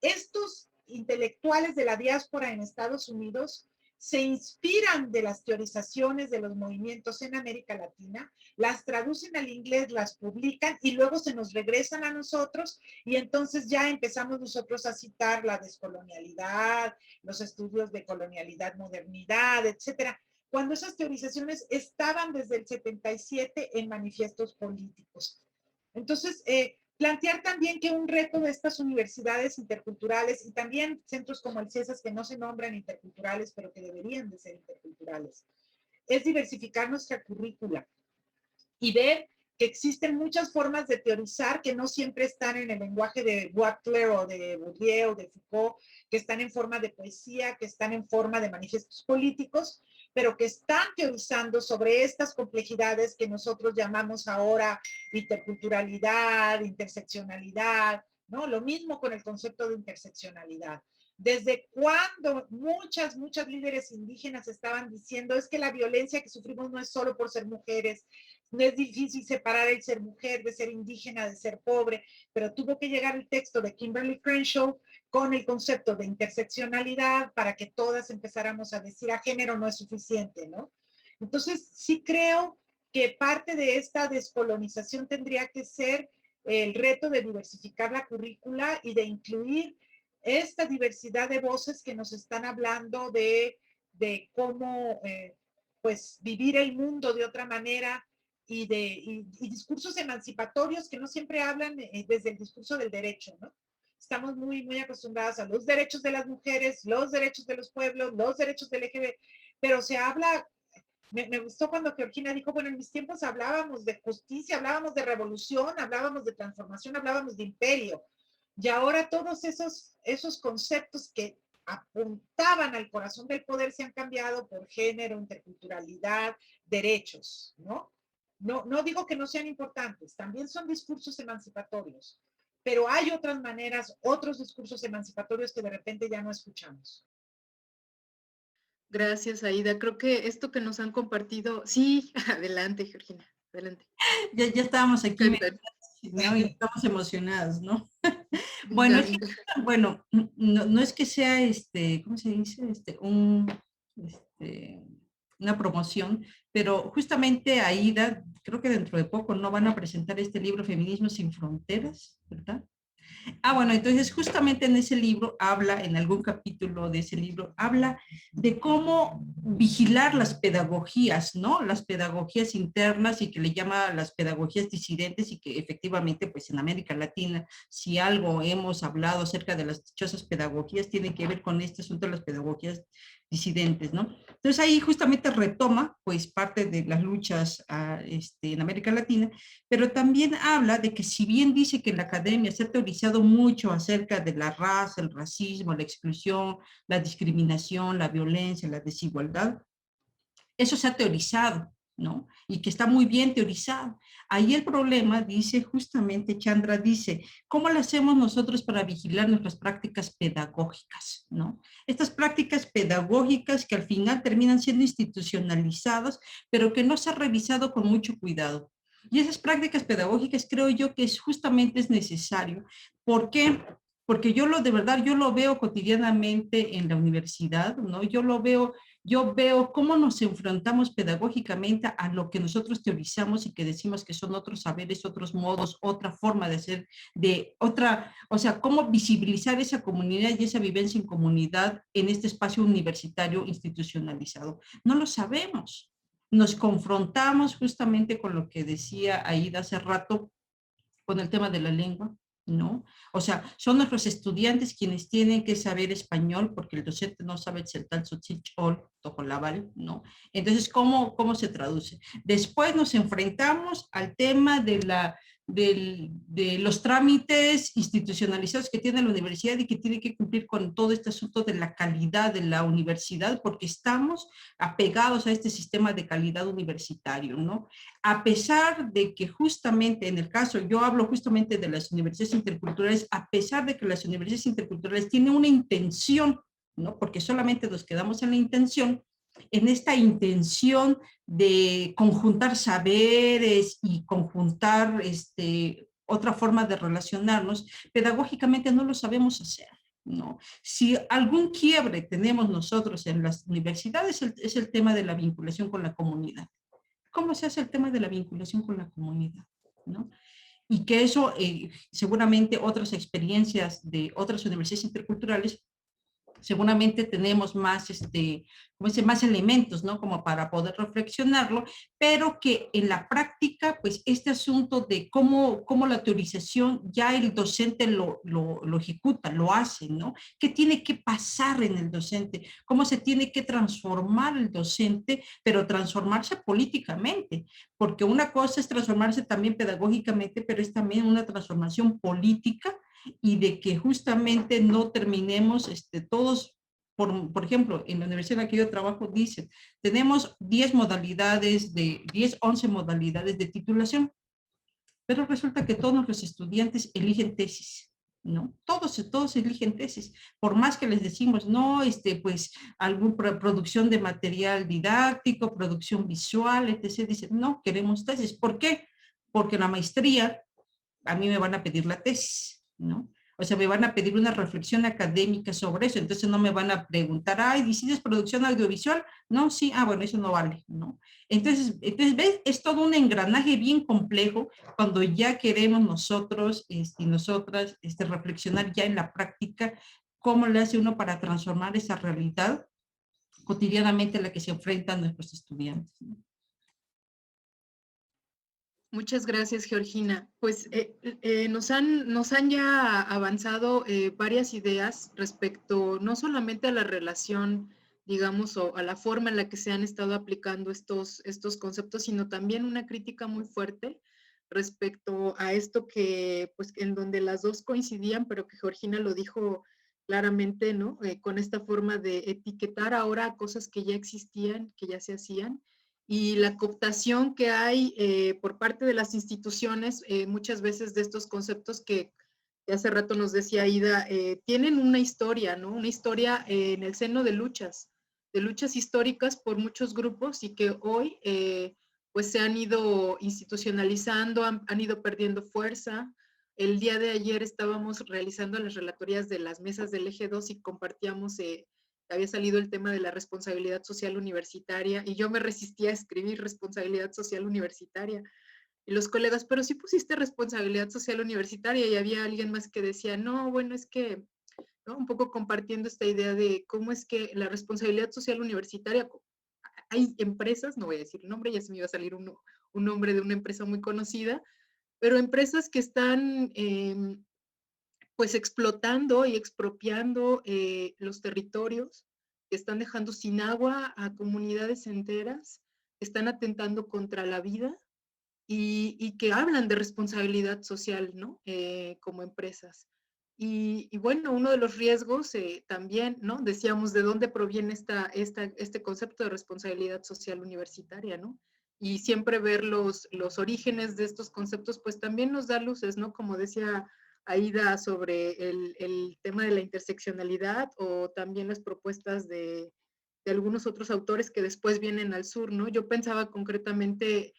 estos intelectuales de la diáspora en Estados Unidos se inspiran de las teorizaciones de los movimientos en América Latina, las traducen al inglés, las publican y luego se nos regresan a nosotros y entonces ya empezamos nosotros a citar la descolonialidad, los estudios de colonialidad, modernidad, etcétera, cuando esas teorizaciones estaban desde el 77 en manifiestos políticos. Entonces, plantear también que un reto de estas universidades interculturales y también centros como el CIESAS que no se nombran interculturales, pero que deberían de ser interculturales, es diversificar nuestra currícula y ver que existen muchas formas de teorizar que no siempre están en el lenguaje de Butler o de Bourdieu o de Foucault, que están en forma de poesía, que están en forma de manifiestos políticos, pero que están teorizando sobre estas complejidades que nosotros llamamos ahora interculturalidad, interseccionalidad, ¿no? Lo mismo con el concepto de interseccionalidad. Desde cuando muchas líderes indígenas estaban diciendo es que la violencia que sufrimos no es solo por ser mujeres, no es difícil separar el ser mujer de ser indígena, de ser pobre, pero tuvo que llegar el texto de Kimberly Crenshaw con el concepto de interseccionalidad para que todas empezáramos a decir a género no es suficiente, ¿no? Entonces, sí creo que parte de esta descolonización tendría que ser el reto de diversificar la currícula y de incluir esta diversidad de voces que nos están hablando de cómo pues vivir el mundo de otra manera y discursos emancipatorios que no siempre hablan desde el discurso del derecho, ¿no? Estamos muy acostumbrados a los derechos de las mujeres, los derechos de los pueblos, los derechos del LGBT, pero se habla, me gustó cuando Georgina dijo, bueno, en mis tiempos hablábamos de justicia, hablábamos de revolución, hablábamos de transformación, hablábamos de imperio, y ahora todos esos conceptos que apuntaban al corazón del poder se han cambiado por género, interculturalidad, derechos, ¿no? No digo que no sean importantes, también son discursos emancipatorios, pero hay otras maneras, otros discursos emancipatorios que de repente ya no escuchamos. Gracias, Aida. Creo que esto que nos han compartido, sí, adelante, Georgina. Adelante. Ya estábamos aquí, Cuéntanos. ¿no? Y estamos emocionados, ¿no? Bueno, es que, bueno, no es que sea, ¿cómo se dice? Este, una promoción, pero justamente Aida, creo que dentro de poco no van a presentar este libro Feminismo sin Fronteras, ¿verdad? Ah, bueno, entonces justamente en ese libro habla, en algún capítulo de ese libro, habla de cómo vigilar las pedagogías, ¿no? Las pedagogías internas y que le llama las pedagogías disidentes y que efectivamente, pues en América Latina, si algo hemos hablado acerca de las dichosas pedagogías, tiene que ver con este asunto de las pedagogías disidentes, ¿no? Entonces ahí justamente retoma, pues, parte de las luchas en América Latina, pero también habla de que si bien dice que en la academia se ha teorizado mucho acerca de la raza, el racismo, la exclusión, la discriminación, la violencia, la desigualdad, eso se ha teorizado, ¿no? Y que está muy bien teorizado. Ahí el problema, dice justamente Chandra, dice, ¿cómo lo hacemos nosotros para vigilar nuestras prácticas pedagógicas, ¿no? Estas prácticas pedagógicas que al final terminan siendo institucionalizadas, pero que no se ha revisado con mucho cuidado. Y esas prácticas pedagógicas creo yo que justamente es necesario. ¿Por qué? Porque de verdad, yo lo veo cotidianamente en la universidad, ¿no? Yo veo cómo nos enfrentamos pedagógicamente a lo que nosotros teorizamos y que decimos que son otros saberes, otros modos, otra forma de ser, o sea, cómo visibilizar esa comunidad y esa vivencia en comunidad en este espacio universitario institucionalizado. No lo sabemos. Nos confrontamos justamente con lo que decía Aida hace rato, con el tema de la lengua, ¿no? O sea, son nuestros estudiantes quienes tienen que saber español porque el docente no sabe tal Xochichol, Tojolabal, ¿no? Entonces, ¿cómo se traduce? Después nos enfrentamos al tema de los trámites institucionalizados que tiene la universidad y que tiene que cumplir con todo este asunto de la calidad de la universidad porque estamos apegados a este sistema de calidad universitario, ¿no? A pesar de que justamente en el caso, yo hablo justamente de las universidades interculturales, a pesar de que las universidades interculturales tienen una intención, ¿no? Porque solamente nos quedamos en la intención, en esta intención de conjuntar saberes y conjuntar otra forma de relacionarnos, pedagógicamente no lo sabemos hacer. ¿No? Si algún quiebre tenemos nosotros en las universidades es el tema de la vinculación con la comunidad. ¿Cómo se hace el tema de la vinculación con la comunidad? ¿No? Y que eso, seguramente otras experiencias de otras universidades interculturales seguramente tenemos más, como dice, más elementos, ¿no? Como para poder reflexionarlo, pero que en la práctica, pues este asunto de cómo la teorización ya el docente lo ejecuta, lo hace, ¿no? ¿Qué tiene que pasar en el docente? ¿Cómo se tiene que transformar el docente, pero transformarse políticamente? Porque una cosa es transformarse también pedagógicamente, pero es también una transformación política y de que justamente no terminemos todos, por ejemplo, en la universidad en la que yo trabajo dicen, tenemos 10 modalidades, 11 modalidades de titulación, pero resulta que todos los estudiantes eligen tesis, ¿no? Todos eligen tesis, por más que les decimos, no, pues, alguna producción de material didáctico, producción visual, etc., dicen, no, queremos tesis. ¿Por qué? Porque en la maestría a mí me van a pedir la tesis, ¿no? O sea, me van a pedir una reflexión académica sobre eso, entonces no me van a preguntar, ay, ¿decides producción audiovisual? No, sí, bueno, eso no vale, ¿no? Entonces, ¿ves? Es todo un engranaje bien complejo cuando ya queremos nosotros y nosotras reflexionar ya en la práctica cómo le hace uno para transformar esa realidad cotidianamente a la que se enfrentan nuestros estudiantes, ¿no? Muchas gracias, Georgina. Pues nos han ya avanzado varias ideas respecto no solamente a la relación, digamos, o a la forma en la que se han estado aplicando estos conceptos, sino también una crítica muy fuerte respecto a esto que, pues, en donde las dos coincidían, pero que Georgina lo dijo claramente, ¿no? Con esta forma de etiquetar ahora cosas que ya existían, que ya se hacían, y la cooptación que hay por parte de las instituciones, muchas veces de estos conceptos que hace rato nos decía Aida, tienen una historia, ¿no? Una historia en el seno de luchas históricas por muchos grupos y que hoy pues se han ido institucionalizando, han ido perdiendo fuerza. El día de ayer estábamos realizando las relatorías de las mesas del eje 2 y compartíamos, había salido el tema de la responsabilidad social universitaria y yo me resistía a escribir responsabilidad social universitaria. Y los colegas, pero sí pusiste responsabilidad social universitaria, y había alguien más que decía, no, bueno, es que, ¿no? Un poco compartiendo esta idea de cómo es que la responsabilidad social universitaria, hay empresas, no voy a decir el nombre, ya se me iba a salir un nombre de una empresa muy conocida, pero empresas que están pues explotando y expropiando los territorios, que están dejando sin agua a comunidades enteras, están atentando contra la vida y que hablan de responsabilidad social, ¿no? Como empresas. Y bueno, uno de los riesgos también, ¿no? Decíamos de dónde proviene este concepto de responsabilidad social universitaria, ¿no? Y siempre ver los orígenes de estos conceptos, pues también nos da luces, ¿no? Como decía Aida sobre el tema de la interseccionalidad o también las propuestas de algunos otros autores que después vienen al sur, ¿no? Yo pensaba concretamente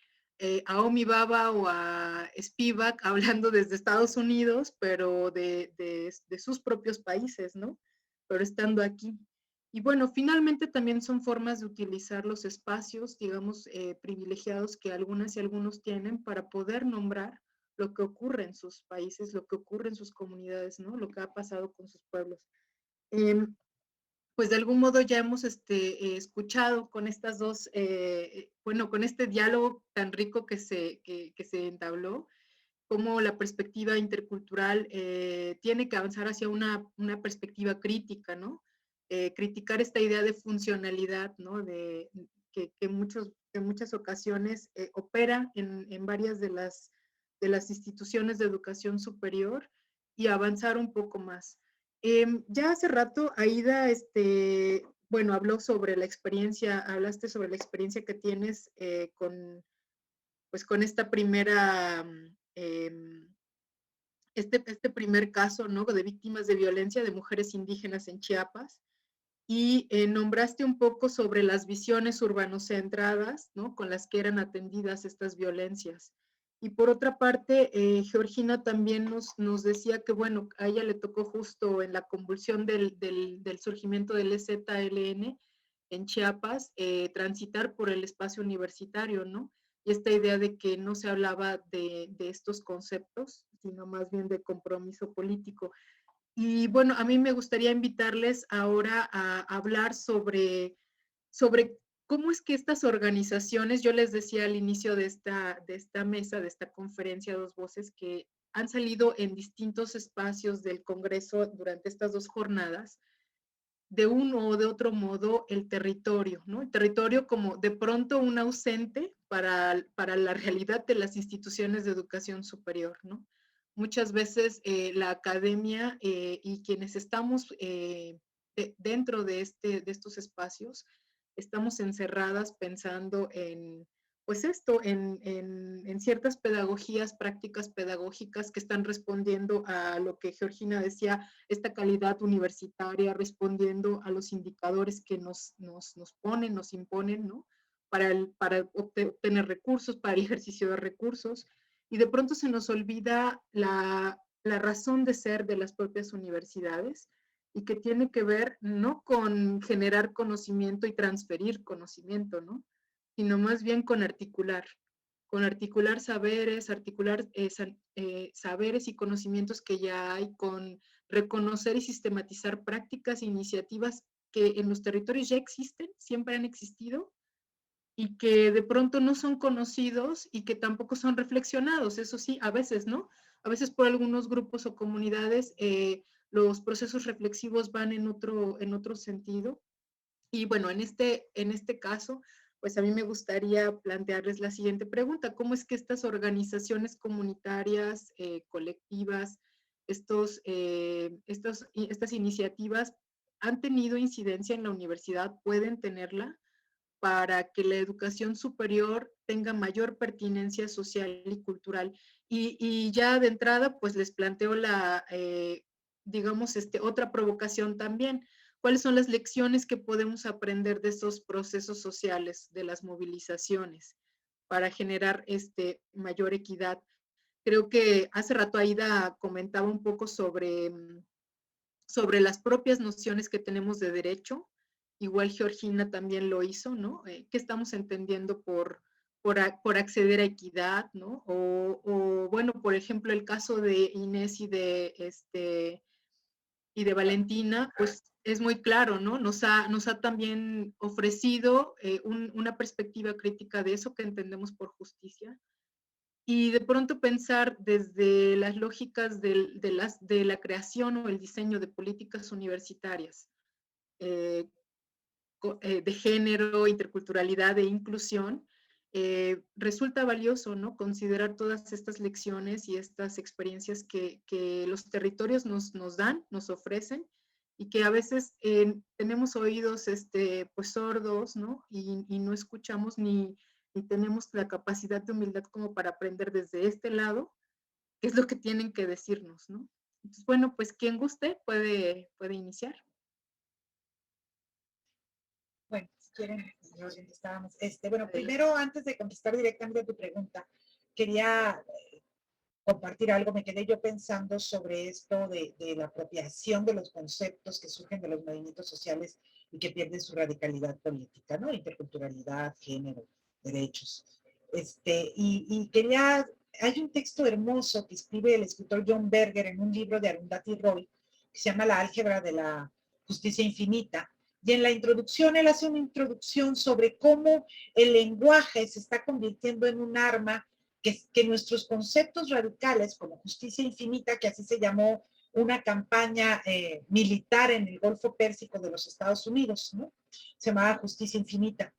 a Omi Baba o a Spivak hablando desde Estados Unidos, pero de sus propios países, ¿no? Pero estando aquí. Y bueno, finalmente también son formas de utilizar los espacios, digamos, privilegiados que algunas y algunos tienen para poder nombrar lo que ocurre en sus países, lo que ocurre en sus comunidades, ¿no? Lo que ha pasado con sus pueblos. Pues de algún modo ya hemos escuchado con estas dos, bueno, con este diálogo tan rico que se entabló, cómo la perspectiva intercultural tiene que avanzar hacia una perspectiva crítica, ¿no? Criticar esta idea de funcionalidad, ¿no? Que en muchas ocasiones opera en varias de las instituciones de educación superior y avanzar un poco más. Ya hace rato, Aida, bueno, habló sobre la experiencia, hablaste sobre la experiencia que tienes pues con esta primera, este primer caso, ¿no? De víctimas de violencia de mujeres indígenas en Chiapas. Y nombraste un poco sobre las visiones urbanocentradas, ¿no? Con las que eran atendidas estas violencias. Y por otra parte, Georgina también nos decía que, bueno, a ella le tocó justo en la convulsión del surgimiento del EZLN en Chiapas, transitar por el espacio universitario, ¿no? Y esta idea de que no se hablaba de estos conceptos, sino más bien de compromiso político. Y bueno, a mí me gustaría invitarles ahora a hablar sobre cómo es que estas organizaciones, yo les decía al inicio de esta mesa, de esta conferencia Dos Voces, que han salido en distintos espacios del Congreso durante estas dos jornadas, de uno o de otro modo el territorio, ¿no? El territorio como de pronto un ausente para la realidad de las instituciones de educación superior, ¿no? Muchas veces la academia y quienes estamos dentro de estos espacios, estamos encerradas pensando en, pues esto, en ciertas pedagogías, prácticas pedagógicas que están respondiendo a lo que Georgina decía, esta calidad universitaria, respondiendo a los indicadores que nos ponen, nos imponen, ¿no? Para obtener recursos, para el ejercicio de recursos, y de pronto se nos olvida la razón de ser de las propias universidades y que tiene que ver no con generar conocimiento y transferir conocimiento, ¿no? Sino más bien con articular saberes, articular saberes y conocimientos que ya hay, con reconocer y sistematizar prácticas e iniciativas que en los territorios ya existen, siempre han existido, y que de pronto no son conocidos y que tampoco son reflexionados, eso sí, a veces, ¿no? A veces por algunos grupos o comunidades los procesos reflexivos van en otro sentido. Y bueno, en este caso, pues a mí me gustaría plantearles la siguiente pregunta: ¿cómo es que estas organizaciones comunitarias, colectivas, estas iniciativas han tenido incidencia en la universidad, pueden tenerla, para que la educación superior tenga mayor pertinencia social y cultural? Y ya de entrada, pues les planteo digamos, otra provocación también. ¿Cuáles son las lecciones que podemos aprender de estos procesos sociales, de las movilizaciones? para generar mayor equidad. Creo que hace rato Aida comentaba un poco sobre las propias nociones que tenemos de derecho. Igual Georgina también lo hizo, ¿no? ¿Qué estamos entendiendo por acceder a equidad, ¿no? Bueno, por ejemplo, el caso de Inés y de Valentina, pues es muy claro, ¿no? Nos ha también ofrecido una perspectiva crítica de eso que entendemos por justicia. Y de pronto pensar desde las lógicas de la creación o el diseño de políticas universitarias de género, interculturalidad e inclusión, resulta valioso, ¿no? Considerar todas estas lecciones y estas experiencias que los territorios nos dan, nos ofrecen, y que a veces tenemos oídos pues sordos, ¿no? Y no escuchamos ni tenemos la capacidad de humildad como para aprender desde este lado qué es lo que tienen que decirnos, ¿no? Entonces, bueno, pues quien guste puede iniciar. Bueno, si quieren, nos estábamos. Bueno, primero, antes de contestar directamente a tu pregunta, quería compartir algo. Me quedé yo pensando sobre esto de la apropiación de los conceptos que surgen de los movimientos sociales y que pierden su radicalidad política, ¿no? Interculturalidad, género, derechos. Y quería, hay un texto hermoso que escribe el escritor John Berger en un libro de Arundhati Roy, que se llama La álgebra de la justicia infinita. Y en la introducción, él hace una introducción sobre cómo el lenguaje se está convirtiendo en un arma que nuestros conceptos radicales, como justicia infinita, que así se llamó una campaña militar en el Golfo Pérsico de los Estados Unidos, ¿no? Se llamaba Justicia Infinita.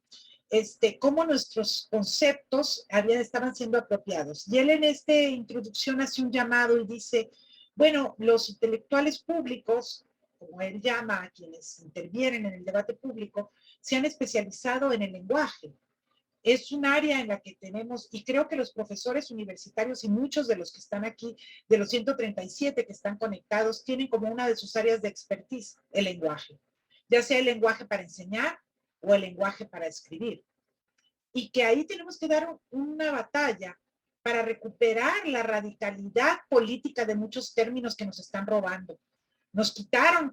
Cómo nuestros conceptos estaban siendo apropiados. Y él en esta introducción hace un llamado y dice, bueno, los intelectuales públicos, como él llama a quienes intervienen en el debate público, se han especializado en el lenguaje. Es un área en la que tenemos, y creo que los profesores universitarios y muchos de los que están aquí, de los 137 que están conectados, tienen como una de sus áreas de expertise el lenguaje, ya sea el lenguaje para enseñar o el lenguaje para escribir. Y que ahí tenemos que dar una batalla para recuperar la radicalidad política de muchos términos que nos están robando. Nos quitaron,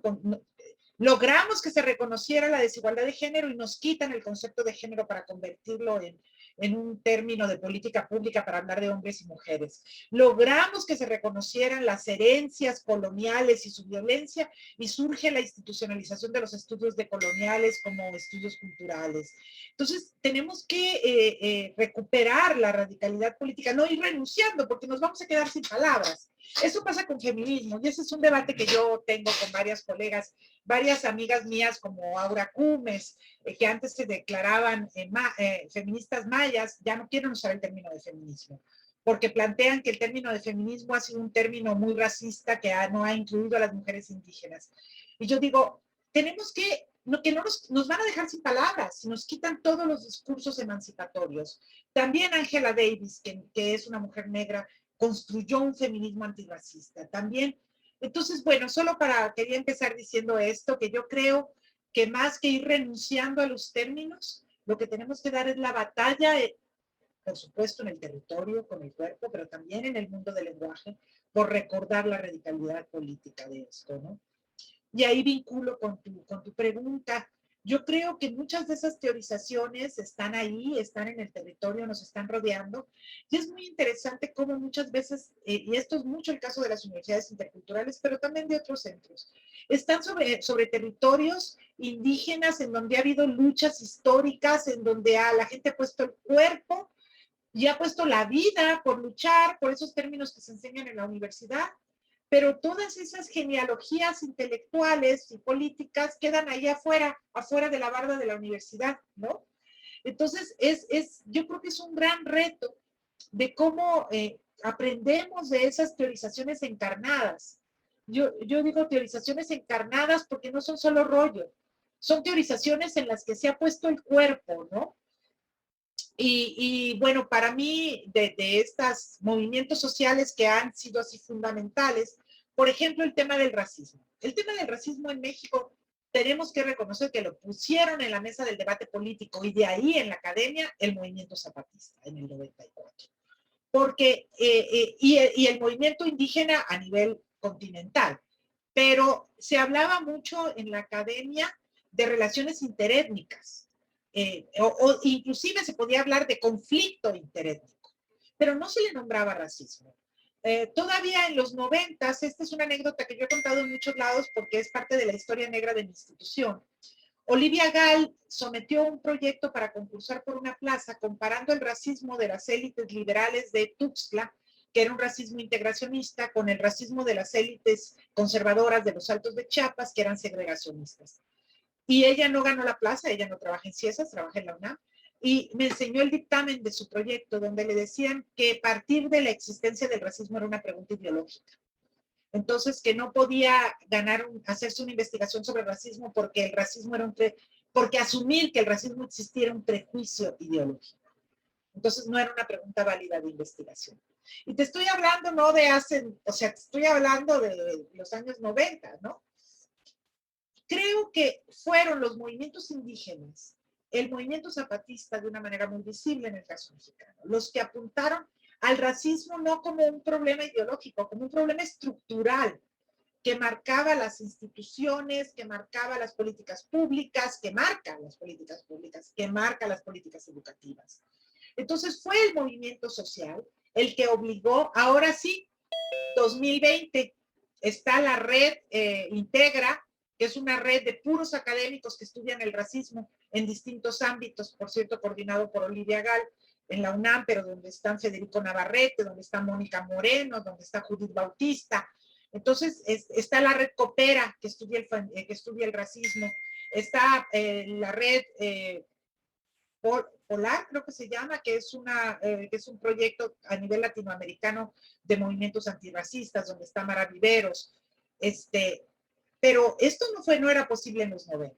logramos que se reconociera la desigualdad de género y nos quitan el concepto de género para convertirlo en un término de política pública para hablar de hombres y mujeres. Logramos que se reconocieran las herencias coloniales y su violencia y surge la institucionalización de los estudios decoloniales como estudios culturales. Entonces, tenemos que recuperar la radicalidad política, no ir renunciando porque nos vamos a quedar sin palabras. Eso pasa con feminismo y ese es un debate que yo tengo con varias colegas, varias amigas mías como Aura Cumes, que antes se declaraban feministas mayas, ya no quieren usar el término de feminismo, porque plantean que el término de feminismo ha sido un término muy racista que no ha incluido a las mujeres indígenas. Y yo digo, tenemos que no nos van a dejar sin palabras, nos quitan todos los discursos emancipatorios. También Angela Davis, que es una mujer negra, construyó un feminismo antirracista. También, entonces, bueno, quería empezar diciendo esto, que yo creo que más que ir renunciando a los términos, lo que tenemos que dar es la batalla, por supuesto, en el territorio, con el cuerpo, pero también en el mundo del lenguaje, por recordar la radicalidad política de esto, ¿no? Y ahí vinculo con tu pregunta. Yo creo que muchas de esas teorizaciones están ahí, están en el territorio, nos están rodeando. Y es muy interesante cómo muchas veces, y esto es mucho el caso de las universidades interculturales, pero también de otros centros, están sobre territorios indígenas en donde ha habido luchas históricas, en donde la gente ha puesto el cuerpo y ha puesto la vida por luchar por esos términos que se enseñan en la universidad. Pero todas esas genealogías intelectuales y políticas quedan ahí afuera de la barda de la universidad, ¿no? Entonces, yo creo que es un gran reto de cómo aprendemos de esas teorizaciones encarnadas. Yo digo teorizaciones encarnadas porque no son solo rollo, son teorizaciones en las que se ha puesto el cuerpo, ¿no? Y bueno, para mí, de estos movimientos sociales que han sido así fundamentales, por ejemplo, el tema del racismo. El tema del racismo en México tenemos que reconocer que lo pusieron en la mesa del debate político y de ahí en la academia el movimiento zapatista en el 94. Porque, y el movimiento indígena a nivel continental. Pero se hablaba mucho en la academia de relaciones interétnicas, o inclusive se podía hablar de conflicto interétnico, pero no se le nombraba racismo. Todavía en los 90, esta es una anécdota que yo he contado en muchos lados porque es parte de la historia negra de mi institución. Olivia Gall sometió un proyecto para concursar por una plaza comparando el racismo de las élites liberales de Tuxtla, que era un racismo integracionista, con el racismo de las élites conservadoras de los Altos de Chiapas, que eran segregacionistas. Y ella no ganó la plaza, ella no trabaja en CIESAS, trabaja en la UNAM, y me enseñó el dictamen de su proyecto, donde le decían que partir de la existencia del racismo era una pregunta ideológica. Entonces, que no podía hacerse una investigación sobre el racismo porque el racismo era porque asumir que el racismo existiera un prejuicio ideológico. Entonces, no era una pregunta válida de investigación. Y te estoy hablando no de te estoy hablando de los años 90, ¿no? Creo que fueron los movimientos indígenas, el movimiento zapatista de una manera muy visible en el caso mexicano, los que apuntaron al racismo no como un problema ideológico, como un problema estructural que marcaba las instituciones, que marcaba las políticas públicas, que marca las políticas públicas, que marca las políticas educativas. Entonces fue el movimiento social el que obligó, ahora sí, 2020, está la red Integra, que es una red de puros académicos que estudian el racismo en distintos ámbitos, por cierto, coordinado por Olivia Gall en la UNAM, pero donde están Federico Navarrete, donde está Mónica Moreno, donde está Judith Bautista. Entonces, está la red Coopera, que estudia el racismo, está la red Polar, creo que se llama, que es un proyecto a nivel latinoamericano de movimientos antirracistas, donde está Mara Viveros. Pero esto no era posible en los 90.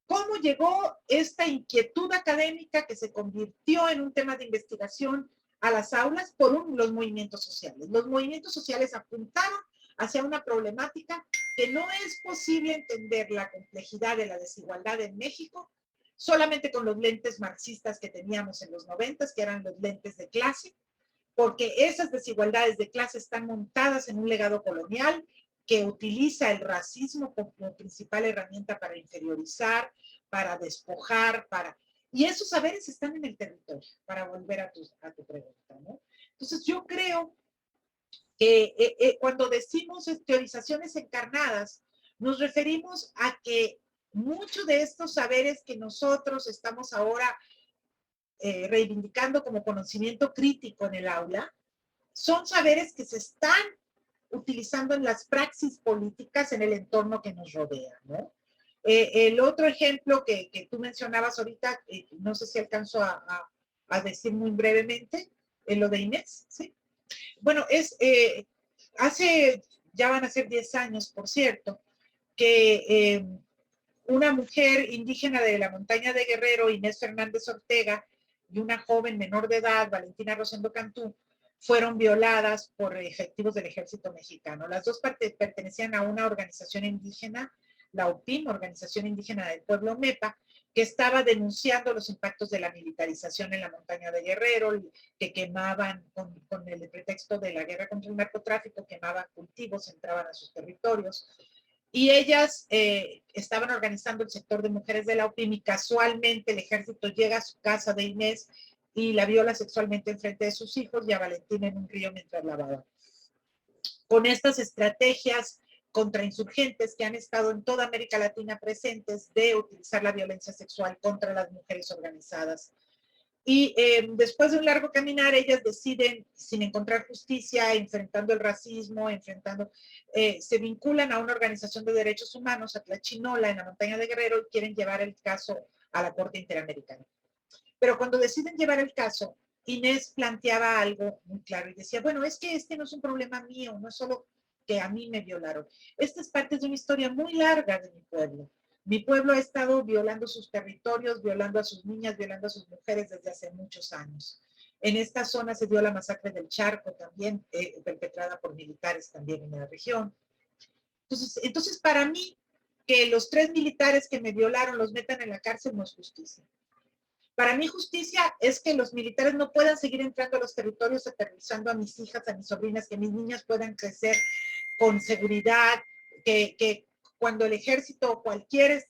¿Cómo llegó esta inquietud académica que se convirtió en un tema de investigación a las aulas por los movimientos sociales? Los movimientos sociales apuntaron hacia una problemática que no es posible entender la complejidad de la desigualdad en México solamente con los lentes marxistas que teníamos en los 90, que eran los lentes de clase, porque esas desigualdades de clase están montadas en un legado colonial que utiliza el racismo como principal herramienta para inferiorizar, para despojar, y esos saberes están en el territorio, para volver a tu pregunta, ¿no? Entonces yo creo que cuando decimos teorizaciones encarnadas, nos referimos a que muchos de estos saberes que nosotros estamos ahora reivindicando como conocimiento crítico en el aula, son saberes que se están utilizando en las praxis políticas en el entorno que nos rodea, ¿no? El otro ejemplo que tú mencionabas ahorita, no sé si alcanzo a decir muy brevemente, lo de Inés, ¿sí? Bueno, ya van a ser 10 años, por cierto, que una mujer indígena de la montaña de Guerrero, Inés Fernández Ortega, y una joven menor de edad, Valentina Rosendo Cantú, fueron violadas por efectivos del ejército mexicano. Las dos pertenecían a una organización indígena, la OPIM, Organización Indígena del Pueblo Mepa, que estaba denunciando los impactos de la militarización en la montaña de Guerrero, que quemaban, con el pretexto de la guerra contra el narcotráfico, quemaban cultivos, entraban a sus territorios. Y ellas estaban organizando el sector de mujeres de la OPIM y casualmente el ejército llega a su casa de Inés y la viola sexualmente en frente de sus hijos y a Valentina en un río mientras lavaba. Con estas estrategias contrainsurgentes que han estado en toda América Latina presentes de utilizar la violencia sexual contra las mujeres organizadas. Y después de un largo caminar, ellas deciden, sin encontrar justicia, enfrentando el racismo, se vinculan a una organización de derechos humanos, a Tlachinola, en la montaña de Guerrero, y quieren llevar el caso a la Corte Interamericana. Pero cuando deciden llevar el caso, Inés planteaba algo muy claro y decía, bueno, es que este no es un problema mío, no es solo que a mí me violaron. Esta es parte de una historia muy larga de mi pueblo. Mi pueblo ha estado violando sus territorios, violando a sus niñas, violando a sus mujeres desde hace muchos años. En esta zona se dio la masacre del Charco también, perpetrada por militares también en la región. Entonces para mí, que los 3 militares que me violaron los metan en la cárcel no es justicia. Para mí justicia es que los militares no puedan seguir entrando a los territorios, aterrorizando a mis hijas, a mis sobrinas, que mis niñas puedan crecer con seguridad, que cuando el ejército o cualquier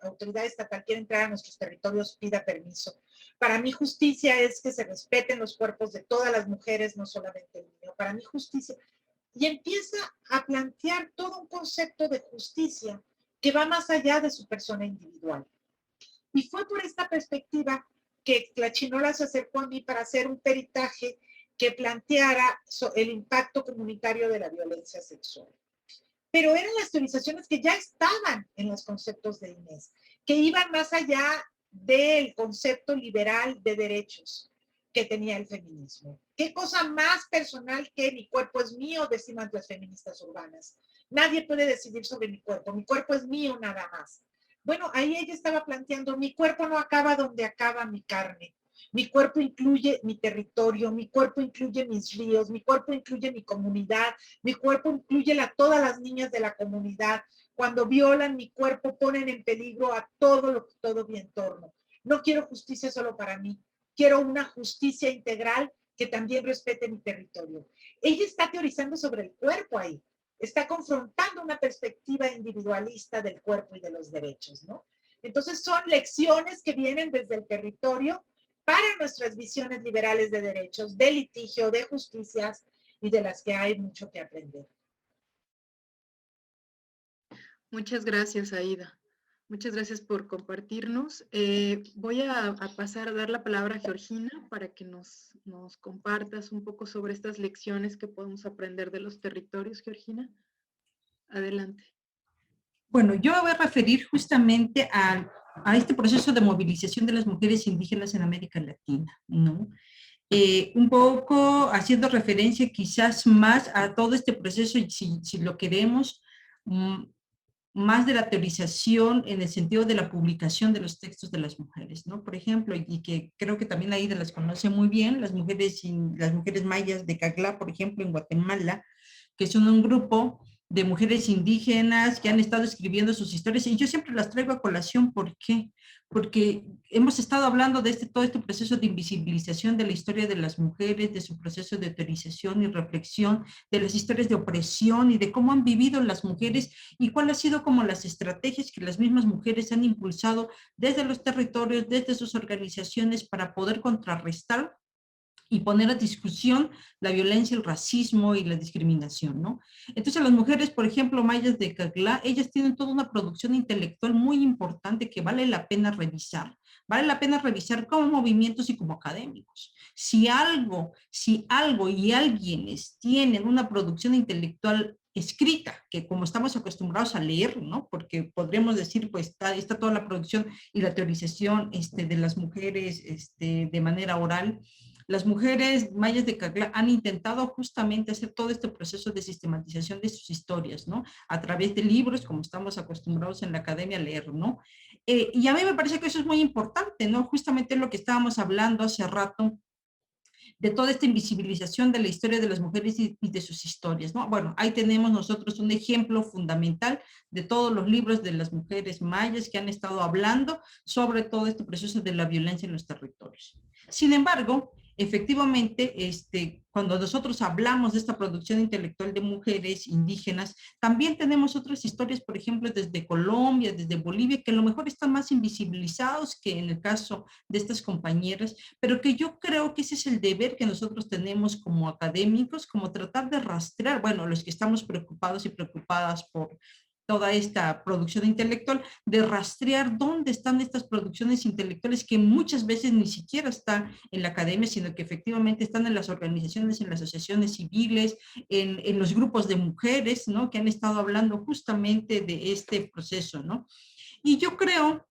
autoridad estatal quiera entrar a nuestros territorios pida permiso. Para mí justicia es que se respeten los cuerpos de todas las mujeres, no solamente el niño. Para mí justicia. Y empieza a plantear todo un concepto de justicia que va más allá de su persona individual. Y fue por esta perspectiva que la Chinola se acercó a mí para hacer un peritaje que planteara el impacto comunitario de la violencia sexual. Pero eran las teorizaciones que ya estaban en los conceptos de Inés, que iban más allá del concepto liberal de derechos que tenía el feminismo. ¿Qué cosa más personal que mi cuerpo es mío? Decían las feministas urbanas. Nadie puede decidir sobre mi cuerpo es mío nada más. Bueno, ahí ella estaba planteando, mi cuerpo no acaba donde acaba mi carne. Mi cuerpo incluye mi territorio, mi cuerpo incluye mis ríos, mi cuerpo incluye mi comunidad, mi cuerpo incluye todas las niñas de la comunidad. Cuando violan mi cuerpo ponen en peligro a todo mi entorno. No quiero justicia solo para mí, quiero una justicia integral que también respete mi territorio. Ella está teorizando sobre el cuerpo ahí, está confrontando una perspectiva individualista del cuerpo y de los derechos, ¿no? Entonces son lecciones que vienen desde el territorio para nuestras visiones liberales de derechos, de litigio, de justicias y de las que hay mucho que aprender. Muchas gracias, Aida. Muchas gracias por compartirnos. Voy a pasar a dar la palabra a Georgina para que nos compartas un poco sobre estas lecciones que podemos aprender de los territorios, Georgina. Adelante. Bueno, yo me voy a referir justamente a este proceso de movilización de las mujeres indígenas en América Latina, ¿no? Un poco haciendo referencia quizás más a todo este proceso, si lo queremos, más de la teorización en el sentido de la publicación de los textos de las mujeres, ¿no? Por ejemplo, y que creo que también Aida las conoce muy bien, las mujeres mayas de Caglá, por ejemplo, en Guatemala, que son un grupo de mujeres indígenas que han estado escribiendo sus historias, y yo siempre las traigo a colación. ¿Por qué? Porque hemos estado hablando de todo este proceso de invisibilización de la historia de las mujeres, de su proceso de teorización y reflexión, de las historias de opresión y de cómo han vivido las mujeres y cuáles han sido como las estrategias que las mismas mujeres han impulsado desde los territorios, desde sus organizaciones para poder contrarrestar y poner a discusión la violencia, el racismo y la discriminación, ¿no? Entonces las mujeres, por ejemplo, mayas de Caglá, ellas tienen toda una producción intelectual muy importante que vale la pena revisar. Vale la pena revisar como movimientos y como académicos. Si algo y alguienes tienen una producción intelectual escrita, que como estamos acostumbrados a leer, ¿no? Porque podríamos decir, pues está toda la producción y la teorización de las mujeres de manera oral. Las mujeres mayas de Caglá han intentado justamente hacer todo este proceso de sistematización de sus historias, ¿no? A través de libros, como estamos acostumbrados en la academia a leer, ¿no? Y a mí me parece que eso es muy importante, ¿no? Justamente lo que estábamos hablando hace rato, de toda esta invisibilización de la historia de las mujeres y de sus historias, ¿no? Bueno, ahí tenemos nosotros un ejemplo fundamental de todos los libros de las mujeres mayas que han estado hablando sobre todo este proceso de la violencia en los territorios. Sin embargo, efectivamente, cuando nosotros hablamos de esta producción intelectual de mujeres indígenas, también tenemos otras historias, por ejemplo, desde Colombia, desde Bolivia, que a lo mejor están más invisibilizados que en el caso de estas compañeras, pero que yo creo que ese es el deber que nosotros tenemos como académicos, como tratar de rastrear, bueno, los que estamos preocupados y preocupadas por toda esta producción intelectual, de rastrear dónde están estas producciones intelectuales que muchas veces ni siquiera están en la academia, sino que efectivamente están en las organizaciones, en las asociaciones civiles, en los grupos de mujeres, ¿no? Que han estado hablando justamente de este proceso, ¿no? Y yo creo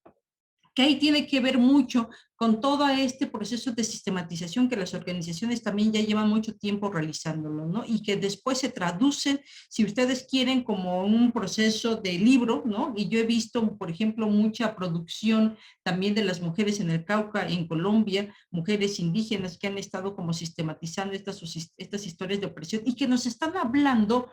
que ahí tiene que ver mucho con todo este proceso de sistematización que las organizaciones también ya llevan mucho tiempo realizándolo, ¿no? Y que después se traducen, si ustedes quieren, como un proceso de libro, ¿no? Y yo he visto, por ejemplo, mucha producción también de las mujeres en el Cauca, en Colombia, mujeres indígenas que han estado como sistematizando estas historias de opresión y que nos están hablando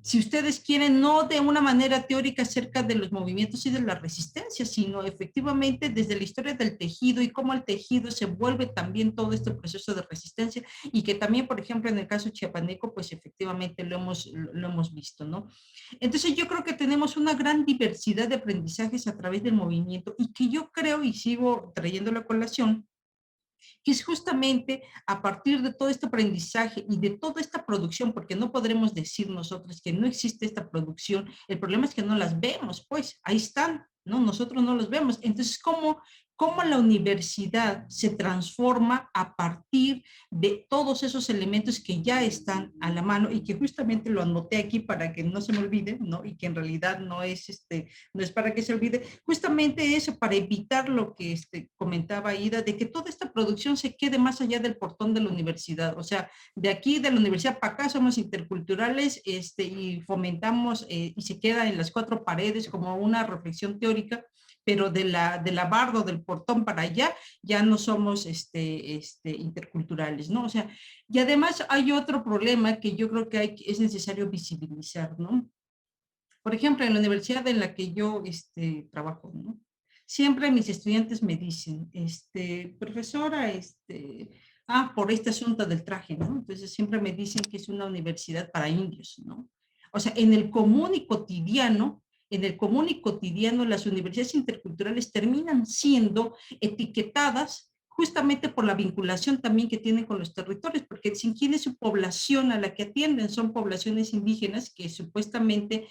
si ustedes quieren, no de una manera teórica acerca de los movimientos y de la resistencia, sino efectivamente desde la historia del tejido y cómo el tejido se vuelve también todo este proceso de resistencia y que también, por ejemplo, en el caso chiapaneco, pues efectivamente lo hemos visto, ¿no? Entonces yo creo que tenemos una gran diversidad de aprendizajes a través del movimiento y que yo creo, y sigo trayendo la colación, que es justamente a partir de todo este aprendizaje y de toda esta producción, porque no podremos decir nosotros que no existe esta producción, el problema es que no las vemos, pues ahí están, ¿no? Nosotros no los vemos. Entonces, ¿cómo la universidad se transforma a partir de todos esos elementos que ya están a la mano y que justamente lo anoté aquí para que no se me olvide, ¿no? Y que en realidad no es para que se olvide, justamente eso, para evitar lo que comentaba Ida, de que toda esta producción se quede más allá del portón de la universidad. O sea, de aquí de la universidad para acá somos interculturales y fomentamos y se queda en las cuatro paredes como una reflexión teórica, pero de la barda o del portón para allá ya no somos interculturales, ¿no? O sea, y además hay otro problema que yo creo que es necesario visibilizar, ¿no? Por ejemplo, en la universidad en la que yo trabajo, ¿no? Siempre mis estudiantes me dicen, profesora, por este asunto del traje, ¿no? Entonces siempre me dicen que es una universidad para indios, ¿no? O sea, en el común y cotidiano, las universidades interculturales terminan siendo etiquetadas justamente por la vinculación también que tienen con los territorios, porque dicen quién es su población a la que atienden, son poblaciones indígenas que supuestamente,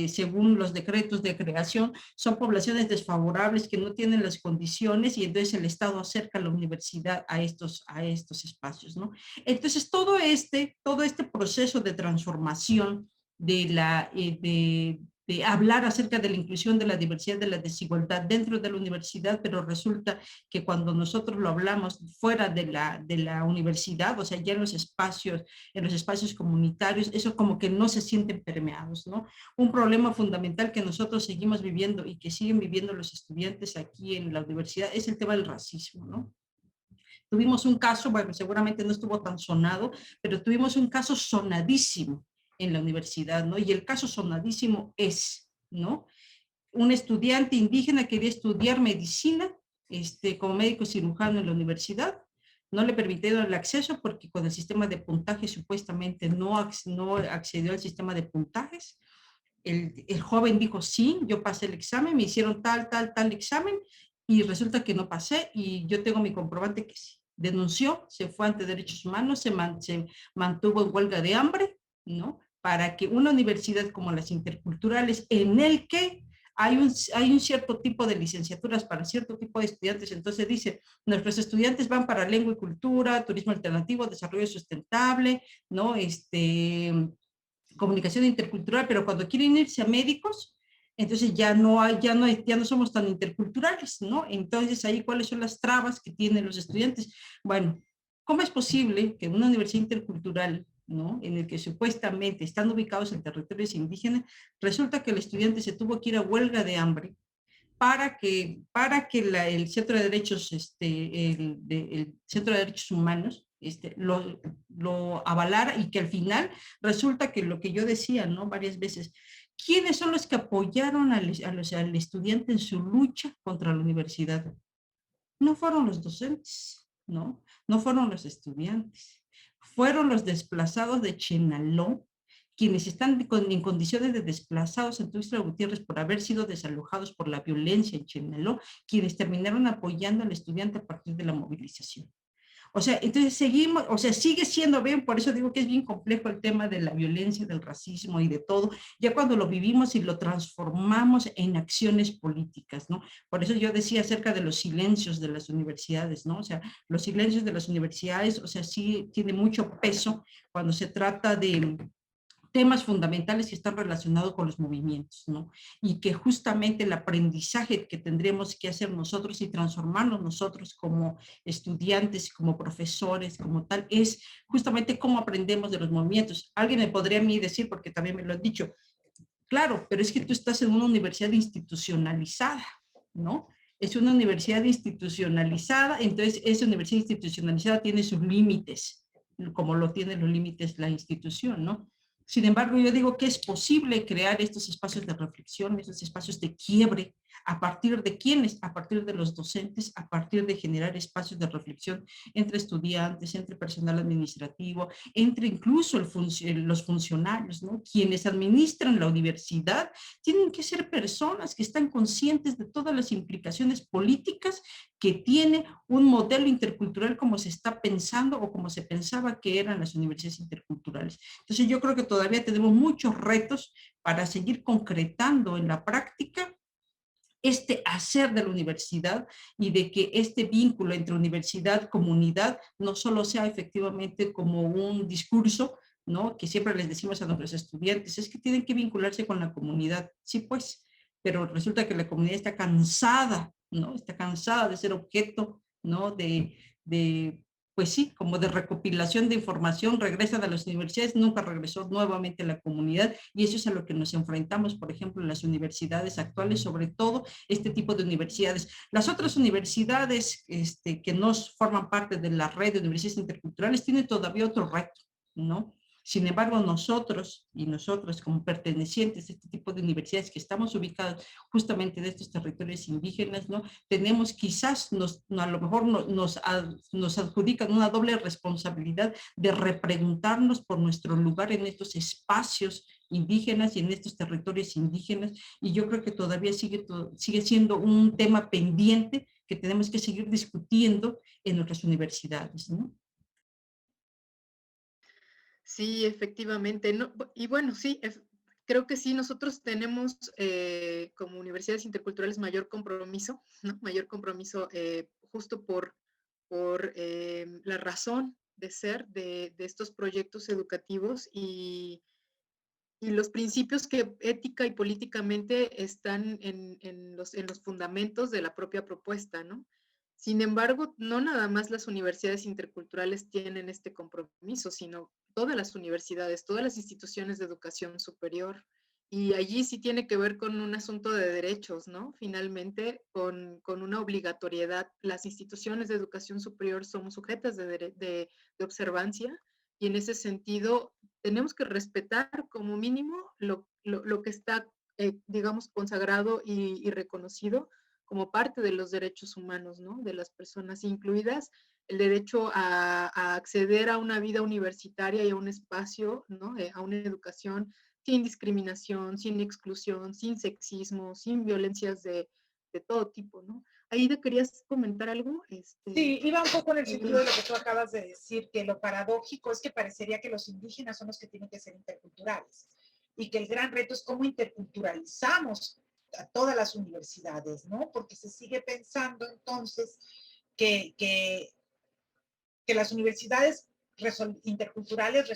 según los decretos de creación, son poblaciones desfavorables que no tienen las condiciones y entonces el Estado acerca a la universidad a estos espacios, ¿no? Entonces todo este proceso de transformación de hablar acerca de la inclusión, de la diversidad, de la desigualdad dentro de la universidad, pero resulta que cuando nosotros lo hablamos fuera de la universidad, o sea, ya en los espacios comunitarios, eso como que no se sienten permeados, ¿no? Un problema fundamental que nosotros seguimos viviendo y que siguen viviendo los estudiantes aquí en la universidad es el tema del racismo, ¿no? Tuvimos un caso, bueno, seguramente no estuvo tan sonado, pero tuvimos un caso sonadísimo en la universidad, ¿no? Y el caso sonadísimo es, ¿no? Un estudiante indígena quería estudiar medicina como médico cirujano en la universidad. No le permitieron el acceso porque con el sistema de puntaje supuestamente no accedió al sistema de puntajes. El joven dijo, sí, yo pasé el examen, me hicieron tal examen y resulta que no pasé y yo tengo mi comprobante que sí. Denunció, se fue ante derechos humanos, se mantuvo en huelga de hambre, ¿no? Para que una universidad como las interculturales, en el que hay un cierto tipo de licenciaturas para cierto tipo de estudiantes, entonces dice, nuestros estudiantes van para lengua y cultura, turismo alternativo, desarrollo sustentable, ¿no? Comunicación intercultural, pero cuando quieren irse a médicos, entonces ya no somos tan interculturales, ¿no? Entonces ahí, ¿cuáles son las trabas que tienen los estudiantes? Bueno, ¿cómo es posible que una universidad intercultural, ¿no? En el que supuestamente están ubicados en territorios indígenas, resulta que el estudiante se tuvo que ir a huelga de hambre para que el Centro de Derechos, el Centro de Derechos Humanos, lo avalara y que al final resulta que lo que yo decía, ¿no? Varias veces, ¿quiénes son los que apoyaron al estudiante en su lucha contra la universidad? No fueron los docentes, ¿no? No fueron los estudiantes, fueron los desplazados de Chenaló, quienes están en condiciones de desplazados en Tuxtla Gutiérrez por haber sido desalojados por la violencia en Chenaló, quienes terminaron apoyando al estudiante a partir de la movilización. O sea, entonces seguimos, o sea, sigue siendo bien, por eso digo que es bien complejo el tema de la violencia, del racismo y de todo, ya cuando lo vivimos y lo transformamos en acciones políticas, ¿no? Por eso yo decía acerca de los silencios de las universidades, ¿no? O sea, los silencios de las universidades, o sea, sí tiene mucho peso cuando se trata de temas fundamentales que están relacionados con los movimientos, ¿no? Y que justamente el aprendizaje que tendremos que hacer nosotros y transformarnos nosotros como estudiantes, como profesores, como tal, es justamente cómo aprendemos de los movimientos. Alguien me podría a mí decir, porque también me lo han dicho, claro, pero es que tú estás en una universidad institucionalizada, ¿no? Es una universidad institucionalizada, entonces esa universidad institucionalizada tiene sus límites, como lo tienen los límites la institución, ¿no? Sin embargo, yo digo que es posible crear estos espacios de reflexión, estos espacios de quiebre. ¿A partir de quiénes? A partir de los docentes, a partir de generar espacios de reflexión entre estudiantes, entre personal administrativo, entre incluso los funcionarios, ¿no? Quienes administran la universidad tienen que ser personas que están conscientes de todas las implicaciones políticas que tiene un modelo intercultural como se está pensando o como se pensaba que eran las universidades interculturales. Entonces yo creo que todavía tenemos muchos retos para seguir concretando en la práctica este hacer de la universidad y de que este vínculo entre universidad-comunidad no solo sea efectivamente como un discurso, ¿no? Que siempre les decimos a nuestros estudiantes, es que tienen que vincularse con la comunidad. Sí, pues, pero resulta que la comunidad está cansada, ¿no? Está cansada de ser objeto, ¿no? Pues sí, como de recopilación de información, regresan a las universidades, nunca regresó nuevamente a la comunidad, y eso es a lo que nos enfrentamos, por ejemplo, en las universidades actuales, sobre todo este tipo de universidades. Las otras universidades que no forman parte de la red de universidades interculturales tienen todavía otro reto, ¿no? Sin embargo, nosotros y nosotras como pertenecientes a este tipo de universidades que estamos ubicados justamente en estos territorios indígenas, ¿no? Tenemos quizás, a lo mejor nos adjudican una doble responsabilidad de repreguntarnos por nuestro lugar en estos espacios indígenas y en estos territorios indígenas, y yo creo que todavía sigue siendo un tema pendiente que tenemos que seguir discutiendo en nuestras universidades, ¿no? Sí, efectivamente. No, y bueno, sí, creo que sí, nosotros tenemos como universidades interculturales mayor compromiso, ¿no? Mayor compromiso justo por la razón de ser de estos proyectos educativos y los principios que ética y políticamente están en los fundamentos de la propia propuesta, ¿no? Sin embargo, no nada más las universidades interculturales tienen este compromiso, sino todas las universidades, todas las instituciones de educación superior. Y allí sí tiene que ver con un asunto de derechos, ¿no? Finalmente, con una obligatoriedad. Las instituciones de educación superior somos sujetas de observancia y en ese sentido tenemos que respetar como mínimo lo que está, digamos, consagrado y reconocido como parte de los derechos humanos, ¿no? De las personas incluidas, el derecho a acceder a una vida universitaria y a un espacio, ¿no? A una educación sin discriminación, sin exclusión, sin sexismo, sin violencias de todo tipo, ¿no? Aida, ¿querías comentar algo? Sí, iba un poco en el sentido de lo que tú acabas de decir, que lo paradójico es que parecería que los indígenas son los que tienen que ser interculturales y que el gran reto es cómo interculturalizamos a todas las universidades, ¿no? Porque se sigue pensando entonces que las universidades interculturales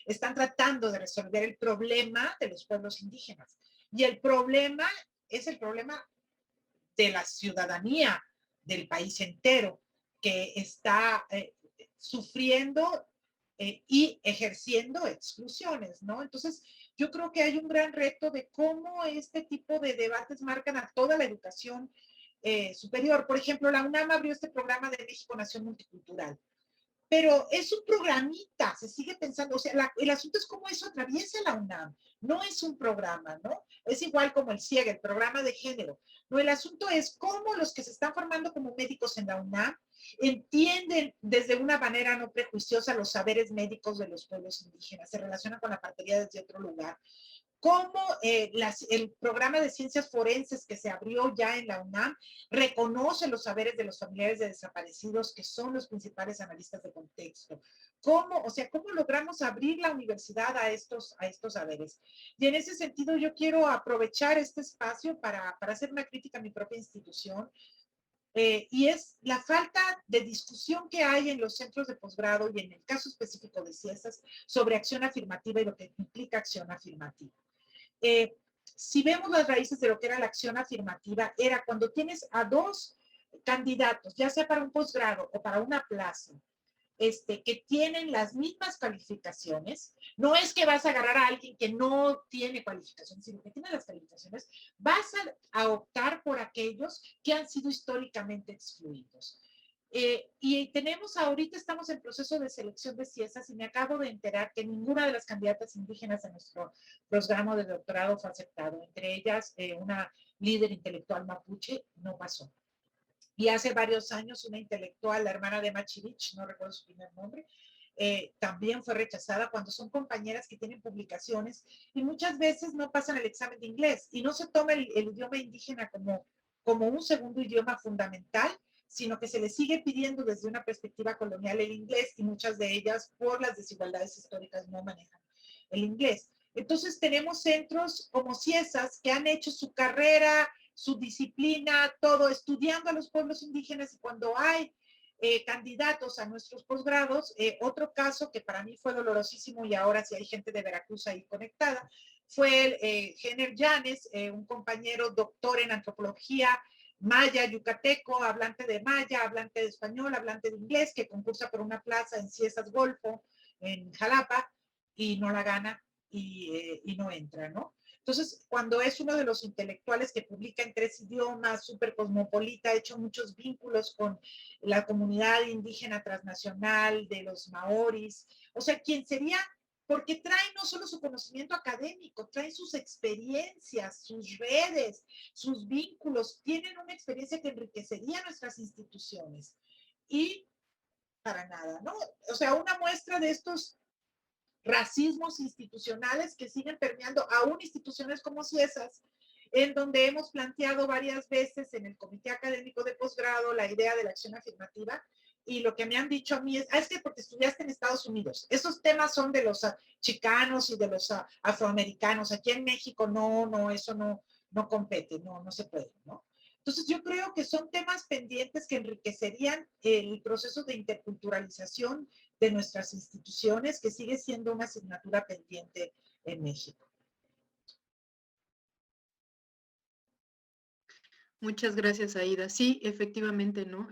están tratando de resolver el problema de los pueblos indígenas. Y el problema es el problema de la ciudadanía del país entero que está sufriendo y ejerciendo exclusiones, ¿no? Entonces, yo creo que hay un gran reto de cómo este tipo de debates marcan a toda la educación superior. Por ejemplo, la UNAM abrió este programa de México Nación Multicultural, pero es un programita, se sigue pensando, o sea, el asunto es cómo eso atraviesa la UNAM, no es un programa, ¿no? Es igual como el CIEG, el programa de género. No, el asunto es cómo los que se están formando como médicos en la UNAM entienden desde una manera no prejuiciosa los saberes médicos de los pueblos indígenas, se relacionan con la partería desde otro lugar, cómo el programa de ciencias forenses que se abrió ya en la UNAM reconoce los saberes de los familiares de desaparecidos, que son los principales analistas de contexto. ¿Cómo, o sea, cómo logramos abrir la universidad a estos saberes? Y en ese sentido yo quiero aprovechar este espacio para hacer una crítica a mi propia institución, y es la falta de discusión que hay en los centros de posgrado y en el caso específico de ciencias sobre acción afirmativa y lo que implica acción afirmativa. Si vemos las raíces de lo que era la acción afirmativa, era cuando tienes a dos candidatos, ya sea para un posgrado o para una plaza, que tienen las mismas calificaciones, no es que vas a agarrar a alguien que no tiene cualificaciones, sino que tiene las calificaciones, vas a optar por aquellos que han sido históricamente excluidos. Y tenemos ahorita, estamos en proceso de selección de CIESAS y me acabo de enterar que ninguna de las candidatas indígenas en nuestro programa de doctorado fue aceptado. Entre ellas, una líder intelectual mapuche no pasó. Y hace varios años una intelectual, la hermana de Machirich, no recuerdo su primer nombre, también fue rechazada cuando son compañeras que tienen publicaciones y muchas veces no pasan el examen de inglés y no se toma el idioma indígena como un segundo idioma fundamental, sino que se les sigue pidiendo desde una perspectiva colonial el inglés y muchas de ellas por las desigualdades históricas no manejan el inglés. Entonces tenemos centros como CIESAS que han hecho su carrera, su disciplina, todo estudiando a los pueblos indígenas y cuando hay candidatos a nuestros posgrados, otro caso que para mí fue dolorosísimo y ahora sí hay gente de Veracruz ahí conectada, fue el Jenner Llanes, un compañero doctor en antropología maya, yucateco, hablante de maya, hablante de español, hablante de inglés, que concursa por una plaza en CIESAS Golfo, en Jalapa, y no la gana y no entra, ¿no? Entonces, cuando es uno de los intelectuales que publica en 3 idiomas, súper cosmopolita, ha hecho muchos vínculos con la comunidad indígena transnacional de los maoris, o sea, quien sería, porque trae no solo su conocimiento académico, trae sus experiencias, sus redes, sus vínculos, tienen una experiencia que enriquecería nuestras instituciones. Y para nada, ¿no? O sea, una muestra de estos racismos institucionales que siguen permeando aún instituciones como CIESAS, en donde hemos planteado varias veces en el Comité Académico de Posgrado la idea de la acción afirmativa, y lo que me han dicho a mí es que porque estudiaste en Estados Unidos, esos temas son de los chicanos y de los afroamericanos, aquí en México no, eso no compete, no se puede, ¿no? Entonces yo creo que son temas pendientes que enriquecerían el proceso de interculturalización de nuestras instituciones, que sigue siendo una asignatura pendiente en México. Muchas gracias, Aida. Sí, efectivamente, ¿no?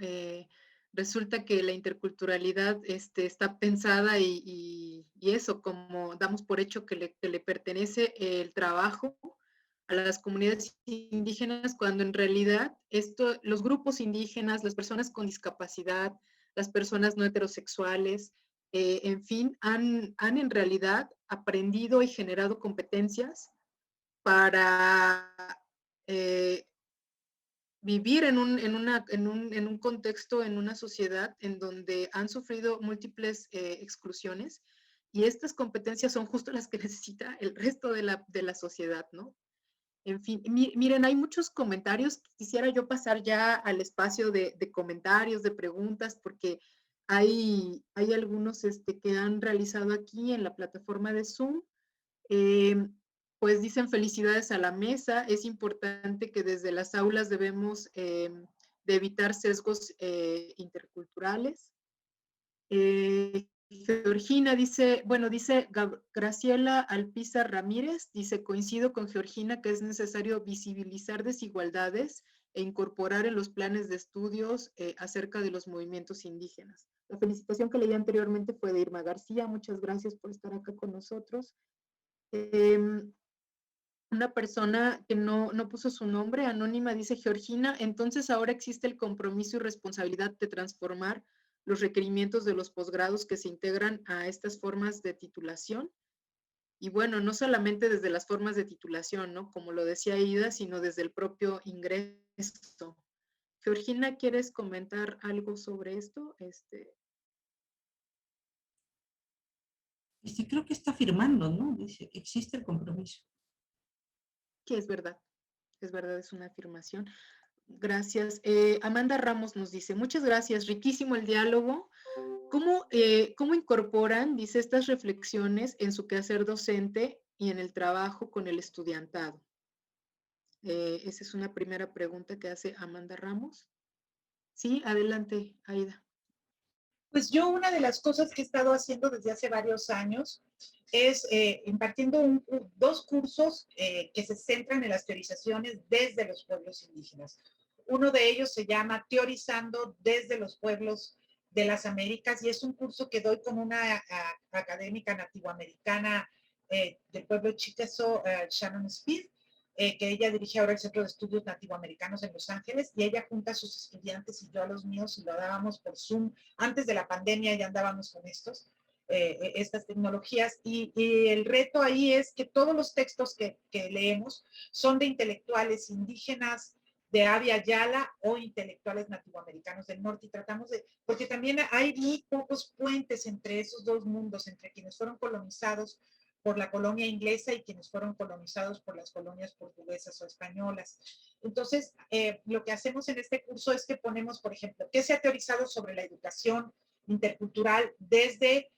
Resulta que la interculturalidad está pensada y eso, como damos por hecho que le pertenece el trabajo a las comunidades indígenas, cuando en realidad los grupos indígenas, las personas con discapacidad, las personas no heterosexuales, en fin, han en realidad aprendido y generado competencias para vivir en un contexto, en una sociedad en donde han sufrido múltiples exclusiones y estas competencias son justo las que necesita el resto de la sociedad, ¿no? En fin, miren, hay muchos comentarios. Quisiera yo pasar ya al espacio de comentarios, de preguntas, porque hay algunos que han realizado aquí en la plataforma de Zoom. Pues dicen felicidades a la mesa. Es importante que desde las aulas debemos de evitar sesgos interculturales. Georgina dice, bueno, dice Graciela Alpizar Ramírez, dice, coincido con Georgina que es necesario visibilizar desigualdades e incorporar en los planes de estudios acerca de los movimientos indígenas. La felicitación que leí anteriormente fue de Irma García. Muchas gracias por estar acá con nosotros. Una persona que no puso su nombre, anónima, dice Georgina, entonces ahora existe el compromiso y responsabilidad de transformar los requerimientos de los posgrados que se integran a estas formas de titulación. Y bueno, no solamente desde las formas de titulación, ¿no? Como lo decía Ida, sino desde el propio ingreso. Georgina, ¿quieres comentar algo sobre esto? Creo que está firmando, ¿no? Dice, existe el compromiso. Que es verdad, es una afirmación. Gracias. Amanda Ramos nos dice, muchas gracias, riquísimo el diálogo. ¿Cómo incorporan, dice, estas reflexiones en su quehacer docente y en el trabajo con el estudiantado? Esa es una primera pregunta que hace Amanda Ramos. Sí, adelante, Aida. Pues yo una de las cosas que he estado haciendo desde hace varios años es impartiendo 2 cursos que se centran en las teorizaciones desde los pueblos indígenas. Uno de ellos se llama Teorizando desde los pueblos de las Américas y es un curso que doy con una académica nativoamericana del pueblo Chickasaw, Shannon Speed. que ella dirige ahora el Centro de Estudios Nativoamericanos en Los Ángeles, y ella junta a sus estudiantes y yo a los míos, y lo dábamos por Zoom. Antes de la pandemia ya andábamos con estas tecnologías, y el reto ahí es que todos los textos que leemos son de intelectuales indígenas, de Abya Yala, o intelectuales nativoamericanos del norte, y tratamos de, porque también hay muy pocos puentes entre esos dos mundos, entre quienes fueron colonizados por la colonia inglesa y quienes fueron colonizados por las colonias portuguesas o españolas. Entonces, lo que hacemos en este curso es que ponemos, por ejemplo, qué se ha teorizado sobre la educación intercultural desde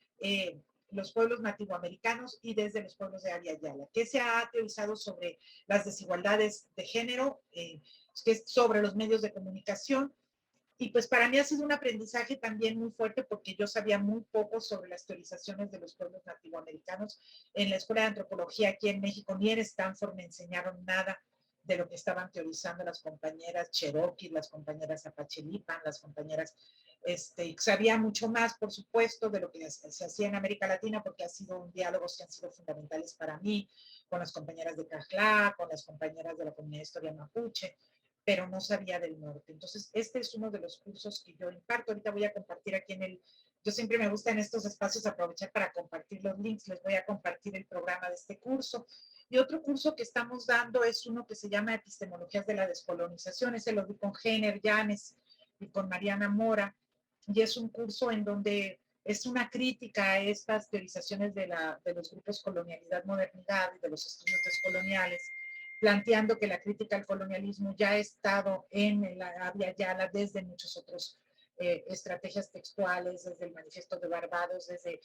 los pueblos nativoamericanos y desde los pueblos de Abya Yala, qué se ha teorizado sobre las desigualdades de género, que es sobre los medios de comunicación. Y pues para mí ha sido un aprendizaje también muy fuerte, porque yo sabía muy poco sobre las teorizaciones de los pueblos nativoamericanos. En la Escuela de Antropología aquí en México, ni en Stanford me enseñaron nada de lo que estaban teorizando las compañeras Cherokee, las compañeras Apachelipan, las compañeras, sabía mucho más, por supuesto, de lo que se hacía en América Latina, porque ha sido un diálogo que han sido fundamentales para mí, con las compañeras de Cajlá, con las compañeras de la comunidad de historia mapuche, pero no sabía del norte. Entonces, este es uno de los cursos que yo imparto. Ahorita voy a compartir aquí yo siempre me gusta en estos espacios aprovechar para compartir los links. Les voy a compartir el programa de este curso. Y otro curso que estamos dando es uno que se llama Epistemologías de la Descolonización. Ese lo di con Jenner Llanes y con Mariana Mora. Y es un curso en donde es una crítica a estas teorizaciones de los grupos colonialidad, modernidad y de los estudios descoloniales, planteando que la crítica al colonialismo ya ha estado en la Abya Yala desde muchos otros estrategias textuales, desde el Manifiesto de Barbados, desde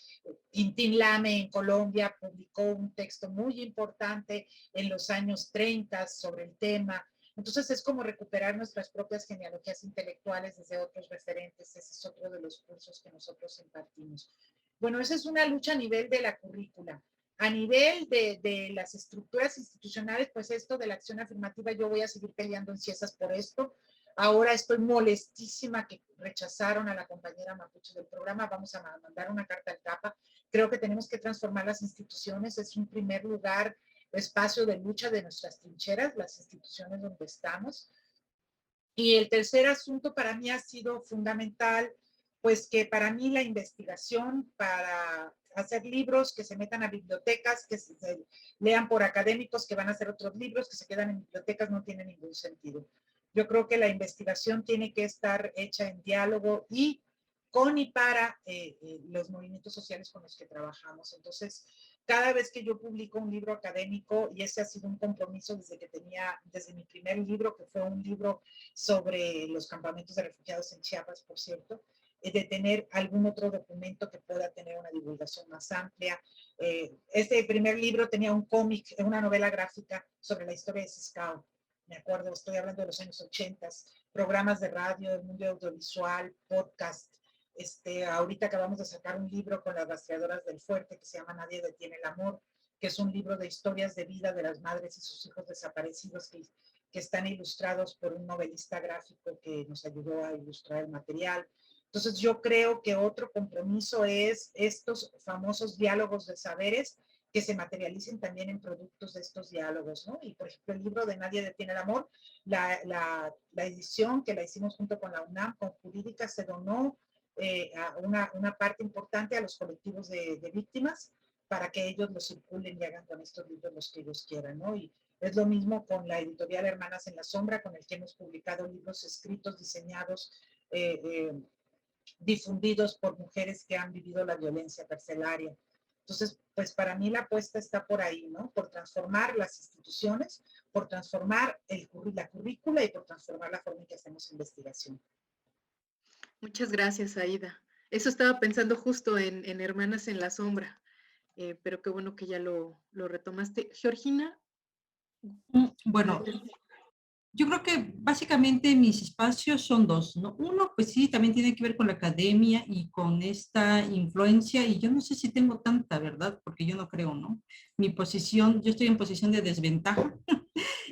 Quintín Lame en Colombia publicó un texto muy importante en los años 30 sobre el tema. Entonces es como recuperar nuestras propias genealogías intelectuales desde otros referentes. Ese es otro de los cursos que nosotros impartimos. Bueno, esa es una lucha a nivel de la currícula. A nivel de las estructuras institucionales, pues esto de la acción afirmativa, yo voy a seguir peleando en Ciesas por esto. Ahora estoy molestísima que rechazaron a la compañera mapuche del programa. Vamos a mandar una carta al CAPA. Creo que tenemos que transformar las instituciones. Es un primer lugar, espacio de lucha de nuestras trincheras, las instituciones donde estamos. Y el tercer asunto para mí ha sido fundamental, pues que para mí la investigación, para hacer libros que se metan a bibliotecas, que se lean por académicos, que van a hacer otros libros, que se quedan en bibliotecas, no tiene ningún sentido. Yo creo que la investigación tiene que estar hecha en diálogo y con y para los movimientos sociales con los que trabajamos. Entonces, cada vez que yo publico un libro académico, y ese ha sido un compromiso desde mi primer libro, que fue un libro sobre los campamentos de refugiados en Chiapas, por cierto, de tener algún otro documento que pueda tener una divulgación más amplia. Este primer libro tenía un cómic, una novela gráfica sobre la historia de Siscao. Me acuerdo, estoy hablando de los años 80, programas de radio, del mundo audiovisual, podcast. Ahorita acabamos de sacar un libro con las rastreadoras del fuerte que se llama Nadie detiene el amor, que es un libro de historias de vida de las madres y sus hijos desaparecidos que están ilustrados por un novelista gráfico que nos ayudó a ilustrar el material. Entonces yo creo que otro compromiso es estos famosos diálogos de saberes que se materialicen también en productos de estos diálogos, ¿no? Y por ejemplo el libro de Nadie detiene el amor, la edición que la hicimos junto con la UNAM, con Jurídica, se donó a una parte importante a los colectivos de víctimas para que ellos lo circulen y hagan con estos libros los que ellos quieran, ¿no? Y es lo mismo con la editorial Hermanas en la Sombra, con el que hemos publicado libros escritos, diseñados, difundidos por mujeres que han vivido la violencia carcelaria. Entonces, pues para mí la apuesta está por ahí, ¿no? Por transformar las instituciones, por transformar la currícula y por transformar la forma en que hacemos investigación. Muchas gracias, Aida. Eso estaba pensando justo en Hermanas en la Sombra, pero qué bueno que ya lo retomaste. Georgina. Bueno, yo creo que básicamente mis espacios son dos, ¿no? Uno, pues sí, también tiene que ver con la academia y con esta influencia, y yo no sé si tengo tanta, ¿verdad? Porque yo no creo, ¿no? Yo estoy en posición de desventaja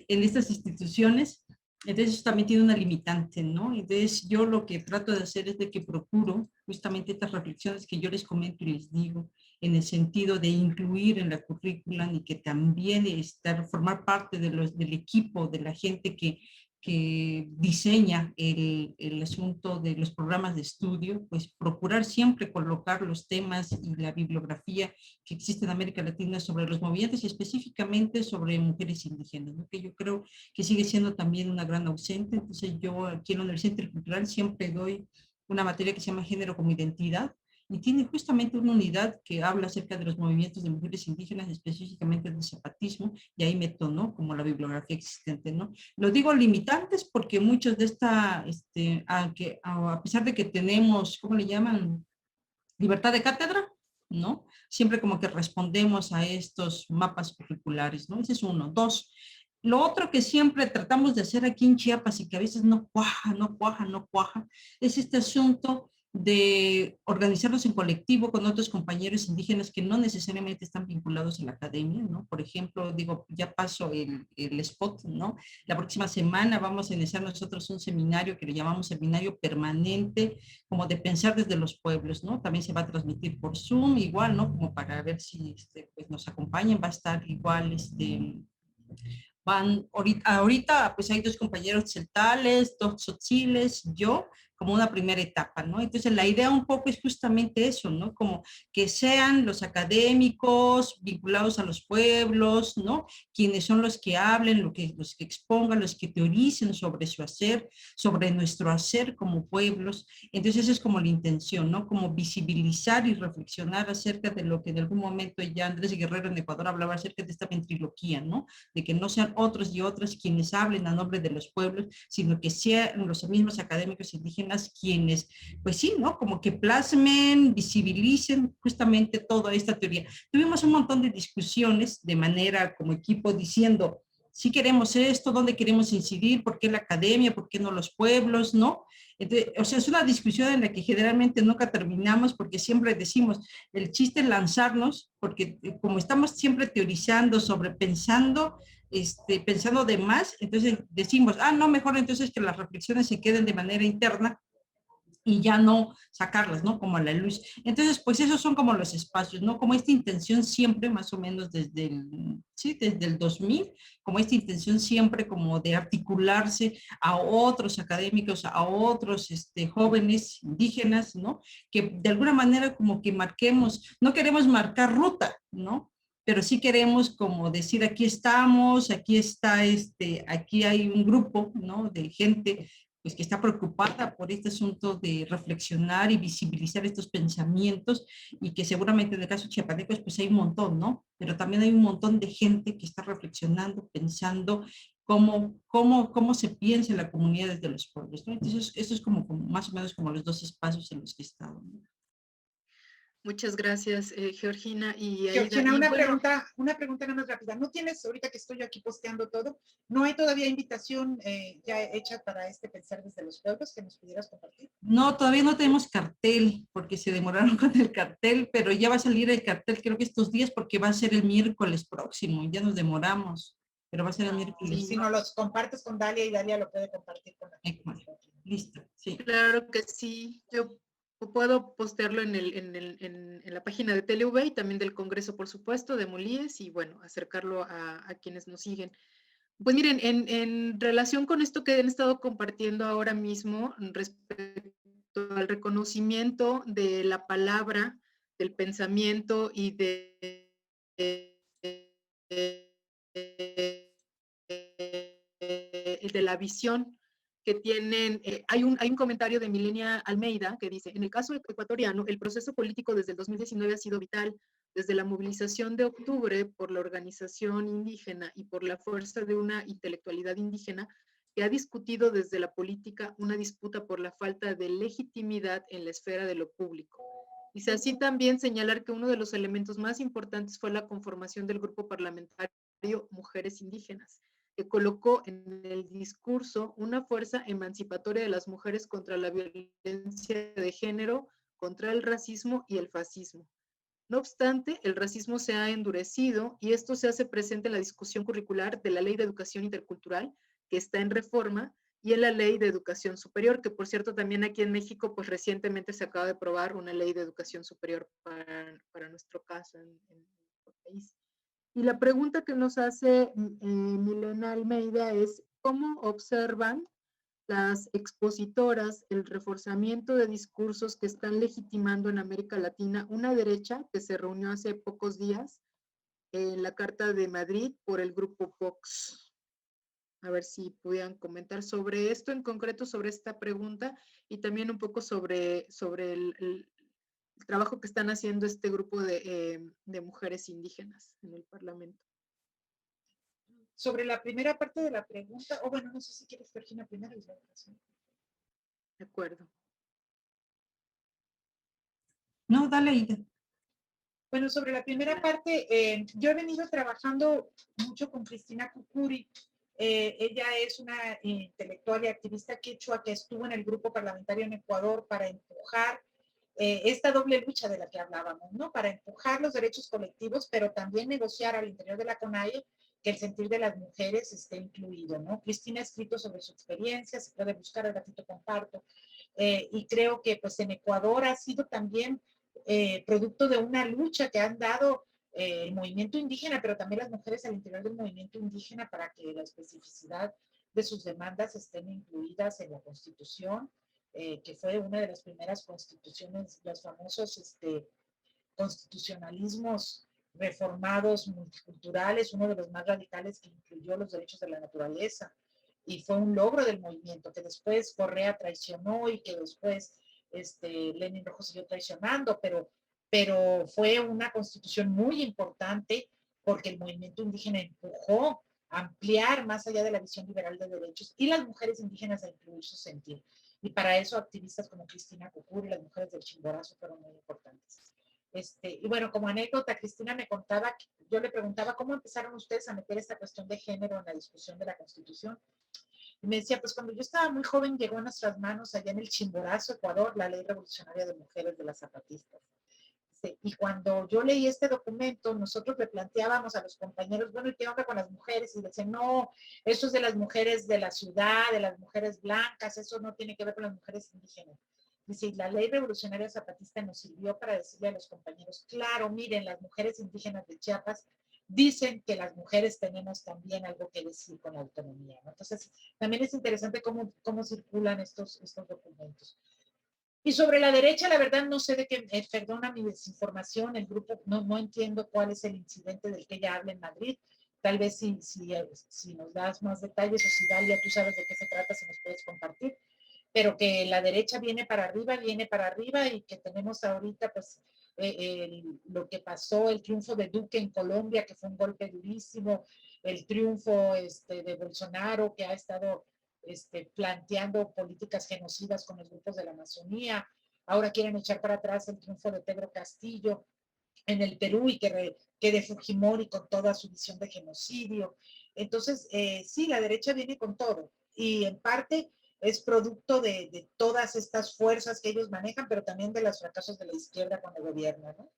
en estas instituciones, Entonces eso también tiene una limitante, ¿no? Entonces yo lo que trato de hacer es de que procuro justamente estas reflexiones que yo les comento y les digo, en el sentido de incluir en la currícula y que también formar parte de del equipo, de la gente que diseña el asunto de los programas de estudio, pues procurar siempre colocar los temas y la bibliografía que existe en América Latina sobre los movimientos y específicamente sobre mujeres indígenas, ¿no? Que yo creo que sigue siendo también una gran ausente. Entonces yo aquí en la Universidad Intercultural siempre doy una materia que se llama Género como Identidad y tiene justamente una unidad que habla acerca de los movimientos de mujeres indígenas, específicamente del zapatismo, y ahí meto, ¿no? Como la bibliografía existente, ¿no? Lo digo limitantes porque muchos de esta, aunque a pesar de que tenemos, ¿cómo le llaman? Libertad de cátedra, ¿no? Siempre como que respondemos a estos mapas curriculares, ¿no? Ese es uno. Dos, lo otro que siempre tratamos de hacer aquí en Chiapas y que a veces no cuaja, no cuaja, no cuaja, es este asunto de organizarnos en colectivo con otros compañeros indígenas que no necesariamente están vinculados a la academia, ¿no? Por ejemplo, digo, ya paso el spot, ¿no? La próxima semana vamos a iniciar nosotros un seminario que le llamamos seminario permanente, como de pensar desde los pueblos, ¿no? También se va a transmitir por Zoom, igual, ¿no? Como para ver si pues nos acompañan, va a estar igual, van, ahorita pues hay dos compañeros celtales, dos tzotziles, yo, como una primera etapa, ¿no? Entonces la idea un poco es justamente eso, ¿no? Como que sean los académicos vinculados a los pueblos, ¿no? Quienes son los que hablen, los que expongan, los que teoricen sobre su hacer, sobre nuestro hacer como pueblos. Entonces esa es como la intención, ¿no? Como visibilizar y reflexionar acerca de lo que en algún momento ya Andrés Guerrero en Ecuador hablaba acerca de esta ventriloquía, ¿no? De que no sean otros y otras quienes hablen a nombre de los pueblos, sino que sean los mismos académicos indígenas quienes, pues sí, ¿no? Como que plasmen, visibilicen justamente toda esta teoría. Tuvimos un montón de discusiones de manera como equipo diciendo, si queremos esto, dónde queremos incidir, por qué la academia, por qué no los pueblos, ¿no? Entonces, o sea, es una discusión en la que generalmente nunca terminamos porque siempre decimos, el chiste es lanzarnos, porque como estamos siempre teorizando, sobrepensando, pensando de más, entonces decimos, no, mejor entonces que las reflexiones se queden de manera interna y ya no sacarlas, ¿no? Como a la luz. Entonces, pues esos son como los espacios, ¿no? Como esta intención siempre, más o menos desde el 2000, como esta intención siempre como de articularse a otros académicos, a otros jóvenes indígenas, ¿no? Que de alguna manera como que marquemos, no queremos marcar ruta, ¿no? Pero sí queremos como decir, aquí estamos, aquí está aquí hay un grupo, ¿no? De gente pues que está preocupada por este asunto de reflexionar y visibilizar estos pensamientos y que seguramente en el caso chiapanecos pues hay un montón, ¿no? Pero también hay un montón de gente que está reflexionando, pensando cómo se piensa en la comunidad desde los pueblos, ¿no? Entonces, eso es como más o menos como los dos espacios en los que he estado, ¿no? Muchas gracias, Georgina y Aida. Georgina, y una bueno, pregunta nada más rápida. ¿No tienes, ahorita que estoy yo aquí posteando todo, no hay todavía invitación ya hecha para Pensar desde los pueblos que nos pudieras compartir? No, todavía no tenemos cartel, porque se demoraron con el cartel, pero ya va a salir el cartel creo que estos días porque va a ser el miércoles próximo, ya nos demoramos, pero va a ser el miércoles. Sí, si no los compartes con Dalia y Dalia lo puede compartir con la gente. Listo, sí. Claro que sí, yo puedo postearlo en la página de TLV y también del Congreso, por supuesto, de Molíes, y bueno, acercarlo a quienes nos siguen. Pues miren, en relación con esto que han estado compartiendo ahora mismo respecto al reconocimiento de la palabra, del pensamiento y de la visión que tienen, hay un comentario de Milenia Almeida que dice, en el caso ecuatoriano, el proceso político desde el 2019 ha sido vital, desde la movilización de octubre por la organización indígena y por la fuerza de una intelectualidad indígena que ha discutido desde la política una disputa por la falta de legitimidad en la esfera de lo público. Dice así también señalar que uno de los elementos más importantes fue la conformación del grupo parlamentario Mujeres Indígenas, que colocó en el discurso una fuerza emancipatoria de las mujeres contra la violencia de género, contra el racismo y el fascismo. No obstante, el racismo se ha endurecido y esto se hace presente en la discusión curricular de la Ley de Educación Intercultural, que está en reforma, y en la Ley de Educación Superior, que por cierto también aquí en México, pues recientemente se acaba de aprobar una Ley de Educación Superior para nuestro caso en nuestro país. Y la pregunta que nos hace Milena Almeida es, ¿cómo observan las expositoras el reforzamiento de discursos que están legitimando en América Latina una derecha que se reunió hace pocos días en la Carta de Madrid por el grupo Vox? A ver si pudieran comentar sobre esto en concreto, sobre esta pregunta, y también un poco sobre el trabajo que están haciendo este grupo de mujeres indígenas en el Parlamento. Sobre la primera parte de la pregunta, o bueno, no sé si quieres, Georgina, primero y luego. De acuerdo. No, dale, Ida. Bueno, sobre la primera parte, yo he venido trabajando mucho con Cristina Cucuri. Ella es una intelectual y activista quechua que estuvo en el grupo parlamentario en Ecuador para empujar esta doble lucha de la que hablábamos, ¿no? Para empujar los derechos colectivos, pero también negociar al interior de la CONAIE que el sentir de las mujeres esté incluido, ¿no? Cristina ha escrito sobre su experiencia, se puede buscar, al ratito comparto, y creo que pues en Ecuador ha sido también producto de una lucha que han dado el movimiento indígena, pero también las mujeres al interior del movimiento indígena para que la especificidad de sus demandas estén incluidas en la Constitución, que fue una de las primeras constituciones, los famosos constitucionalismos reformados multiculturales, uno de los más radicales que incluyó los derechos de la naturaleza, y fue un logro del movimiento que después Correa traicionó y que después Lenin Rojo siguió traicionando, pero fue una constitución muy importante porque el movimiento indígena empujó a ampliar más allá de la visión liberal de derechos y las mujeres indígenas a incluir su sentir. Y para eso activistas como Cristina Cucuri y las mujeres del Chimborazo fueron muy importantes. Y bueno, como anécdota, Cristina me contaba, yo le preguntaba, ¿cómo empezaron ustedes a meter esta cuestión de género en la discusión de la Constitución? Y me decía, pues cuando yo estaba muy joven llegó a nuestras manos allá en el Chimborazo, Ecuador, la Ley Revolucionaria de Mujeres de las Zapatistas. Y cuando yo leí este documento, nosotros le planteábamos a los compañeros, bueno, ¿y qué onda con las mujeres? Y decían, no, eso es de las mujeres de la ciudad, de las mujeres blancas, eso no tiene que ver con las mujeres indígenas. Dice, la Ley Revolucionaria Zapatista nos sirvió para decirle a los compañeros, claro, miren, las mujeres indígenas de Chiapas dicen que las mujeres tenemos también algo que decir con la autonomía, ¿no? Entonces, también es interesante cómo circulan estos documentos. Y sobre la derecha, la verdad, no sé de qué, perdona mi desinformación, el grupo, no entiendo cuál es el incidente del que ella habla en Madrid. Tal vez si nos das más detalles o si Dalia, tú sabes de qué se trata, si nos puedes compartir. Pero que la derecha viene para arriba y que tenemos ahorita, pues, lo que pasó, el triunfo de Duque en Colombia, que fue un golpe durísimo, el triunfo de Bolsonaro, que ha estado planteando políticas genocidas con los grupos de la Amazonía. Ahora quieren echar para atrás el triunfo de Pedro Castillo en el Perú y que de Fujimori con toda su visión de genocidio. Entonces, sí, la derecha viene con todo y en parte es producto de todas estas fuerzas que ellos manejan, pero también de los fracasos de la izquierda cuando gobierna, ¿no?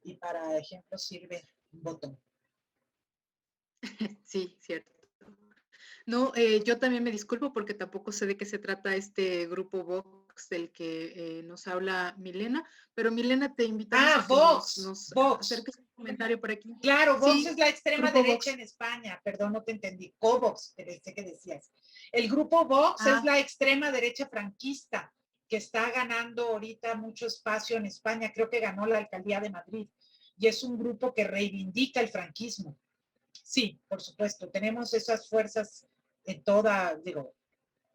Y para ejemplo sirve un botón. Sí, cierto. No, yo también me disculpo porque tampoco sé de qué se trata este grupo Vox del que nos habla Milena, pero Milena, te invitamos a que nos acerques un comentario por aquí. Claro, Vox Sí, es la extrema derecha Vox en España, perdón, no te entendí, Covox, sé que decías. El grupo Vox es la extrema derecha franquista que está ganando ahorita mucho espacio en España, creo que ganó la alcaldía de Madrid, y es un grupo que reivindica el franquismo. Sí, por supuesto, tenemos esas fuerzas en toda, digo,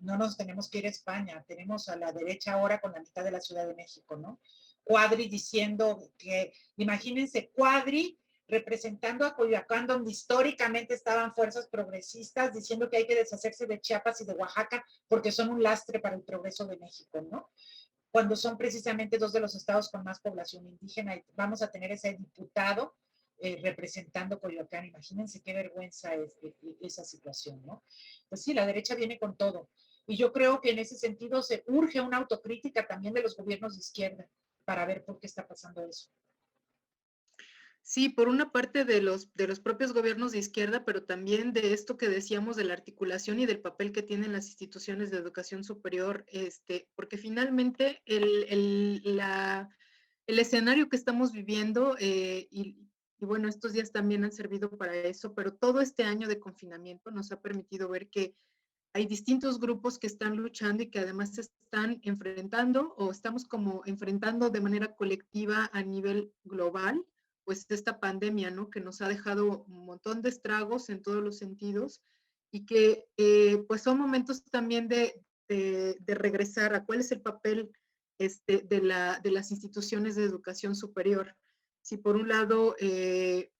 no nos tenemos que ir a España, tenemos a la derecha ahora con la mitad de la Ciudad de México, ¿no? Cuadri diciendo que, imagínense, Cuadri representando a Coyoacán, donde históricamente estaban fuerzas progresistas, diciendo que hay que deshacerse de Chiapas y de Oaxaca porque son un lastre para el progreso de México, ¿no? Cuando son precisamente dos de los estados con más población indígena y vamos a tener ese diputado representando Coyoacán. Imagínense qué vergüenza es esa situación, ¿no? Pues sí, la derecha viene con todo. Y yo creo que en ese sentido se urge una autocrítica también de los gobiernos de izquierda para ver por qué está pasando eso. Sí, por una parte de los propios gobiernos de izquierda, pero también de esto que decíamos de la articulación y del papel que tienen las instituciones de educación superior, porque finalmente el escenario que estamos viviendo, y bueno, estos días también han servido para eso, pero todo este año de confinamiento nos ha permitido ver que hay distintos grupos que están luchando y que además se están enfrentando o estamos como enfrentando de manera colectiva a nivel global, pues esta pandemia, ¿no? Que nos ha dejado un montón de estragos en todos los sentidos y que pues son momentos también de regresar a cuál es el papel de las instituciones de educación superior. Si por un lado el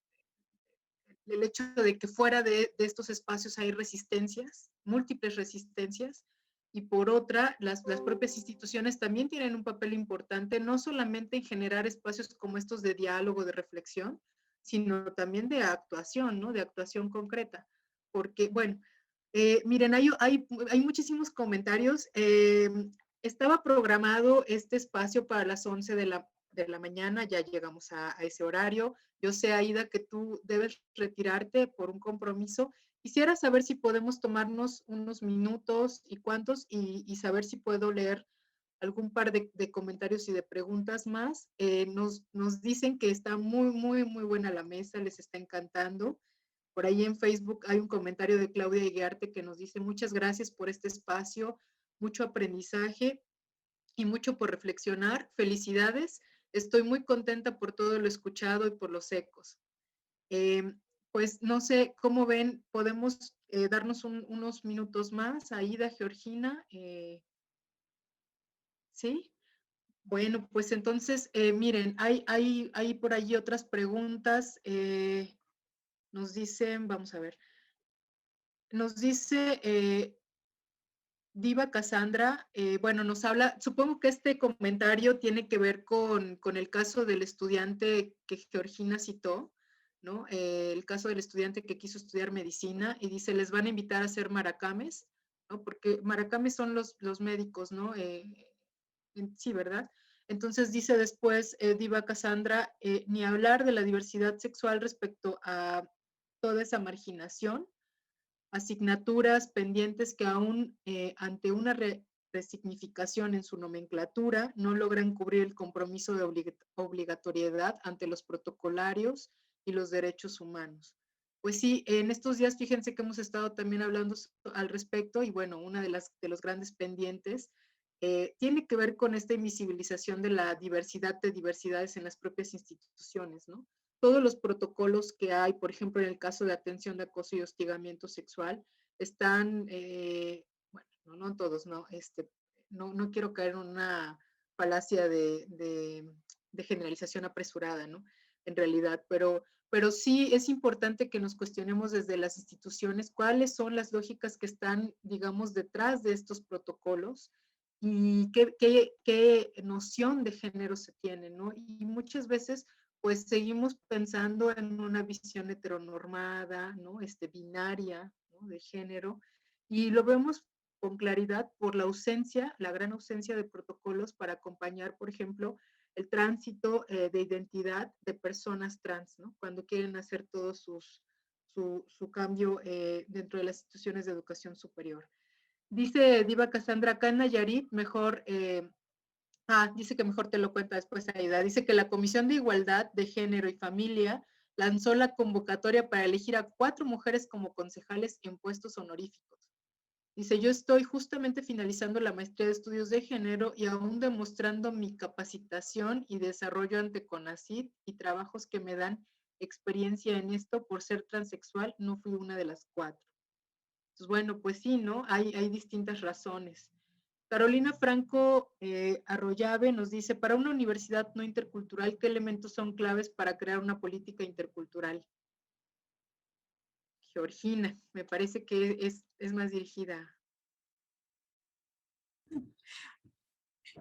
hecho de que fuera de estos espacios hay resistencias, múltiples resistencias, y por otra, las propias instituciones también tienen un papel importante, no solamente en generar espacios como estos de diálogo, de reflexión, sino también de actuación, ¿no? De actuación concreta. Porque, bueno, miren, hay muchísimos comentarios. Estaba programado este espacio para las 11 de la mañana, ya llegamos a ese horario. Yo sé, Aida, que tú debes retirarte por un compromiso. Quisiera saber si podemos tomarnos unos minutos y cuántos y saber si puedo leer algún par de comentarios y de preguntas más. Nos dicen que está muy, muy, muy buena la mesa, les está encantando. Por ahí en Facebook hay un comentario de Claudia Iguarte que nos dice muchas gracias por este espacio, mucho aprendizaje y mucho por reflexionar. Felicidades. Estoy muy contenta por todo lo escuchado y por los ecos. Pues no sé, ¿cómo ven? ¿Podemos darnos unos minutos más? Aida, Georgina, ¿sí? Bueno, pues entonces, miren, hay por allí otras preguntas. Nos dicen, vamos a ver, nos dice Diva Cassandra, bueno, nos habla, supongo que este comentario tiene que ver con el caso del estudiante que Georgina citó, ¿no? El caso del estudiante que quiso estudiar medicina y dice, les van a invitar a hacer maracames, ¿no? Porque maracames son los médicos, ¿no? Sí, ¿verdad? Entonces dice después Diva Cassandra, ni hablar de la diversidad sexual respecto a toda esa marginación, asignaturas pendientes que aún ante una resignificación en su nomenclatura no logran cubrir el compromiso de obligatoriedad ante los protocolarios y los derechos humanos. Pues sí, en estos días fíjense que hemos estado también hablando al respecto y bueno, una de los grandes pendientes tiene que ver con esta invisibilización de la diversidad de diversidades en las propias instituciones, ¿no? Todos los protocolos que hay, por ejemplo, en el caso de atención de acoso y hostigamiento sexual, están, bueno, no todos, no, no quiero caer en una falacia de generalización apresurada, ¿no? En realidad, pero sí es importante que nos cuestionemos desde las instituciones cuáles son las lógicas que están, digamos, detrás de estos protocolos y qué noción de género se tiene, ¿no? Y muchas veces pues seguimos pensando en una visión heteronormada, ¿no? Binaria, ¿no? De género, y lo vemos con claridad por la ausencia, la gran ausencia de protocolos para acompañar, por ejemplo, el tránsito de identidad de personas trans, ¿no? Cuando quieren hacer todo su cambio dentro de las instituciones de educación superior. Dice Diva Cassandra, acá en Nayarit, mejor dice que mejor te lo cuenta después, Aida. Dice que la Comisión de Igualdad de Género y Familia lanzó la convocatoria para elegir a 4 mujeres como concejales en puestos honoríficos. Dice, yo estoy justamente finalizando la maestría de estudios de género y aún demostrando mi capacitación y desarrollo ante CONACYT y trabajos que me dan experiencia en esto por ser transexual, no fui una de las 4. Entonces, bueno, pues sí, ¿no? Hay distintas razones. Carolina Franco Arroyave nos dice, para una universidad no intercultural, ¿qué elementos son claves para crear una política intercultural? Georgina, me parece que es más dirigida.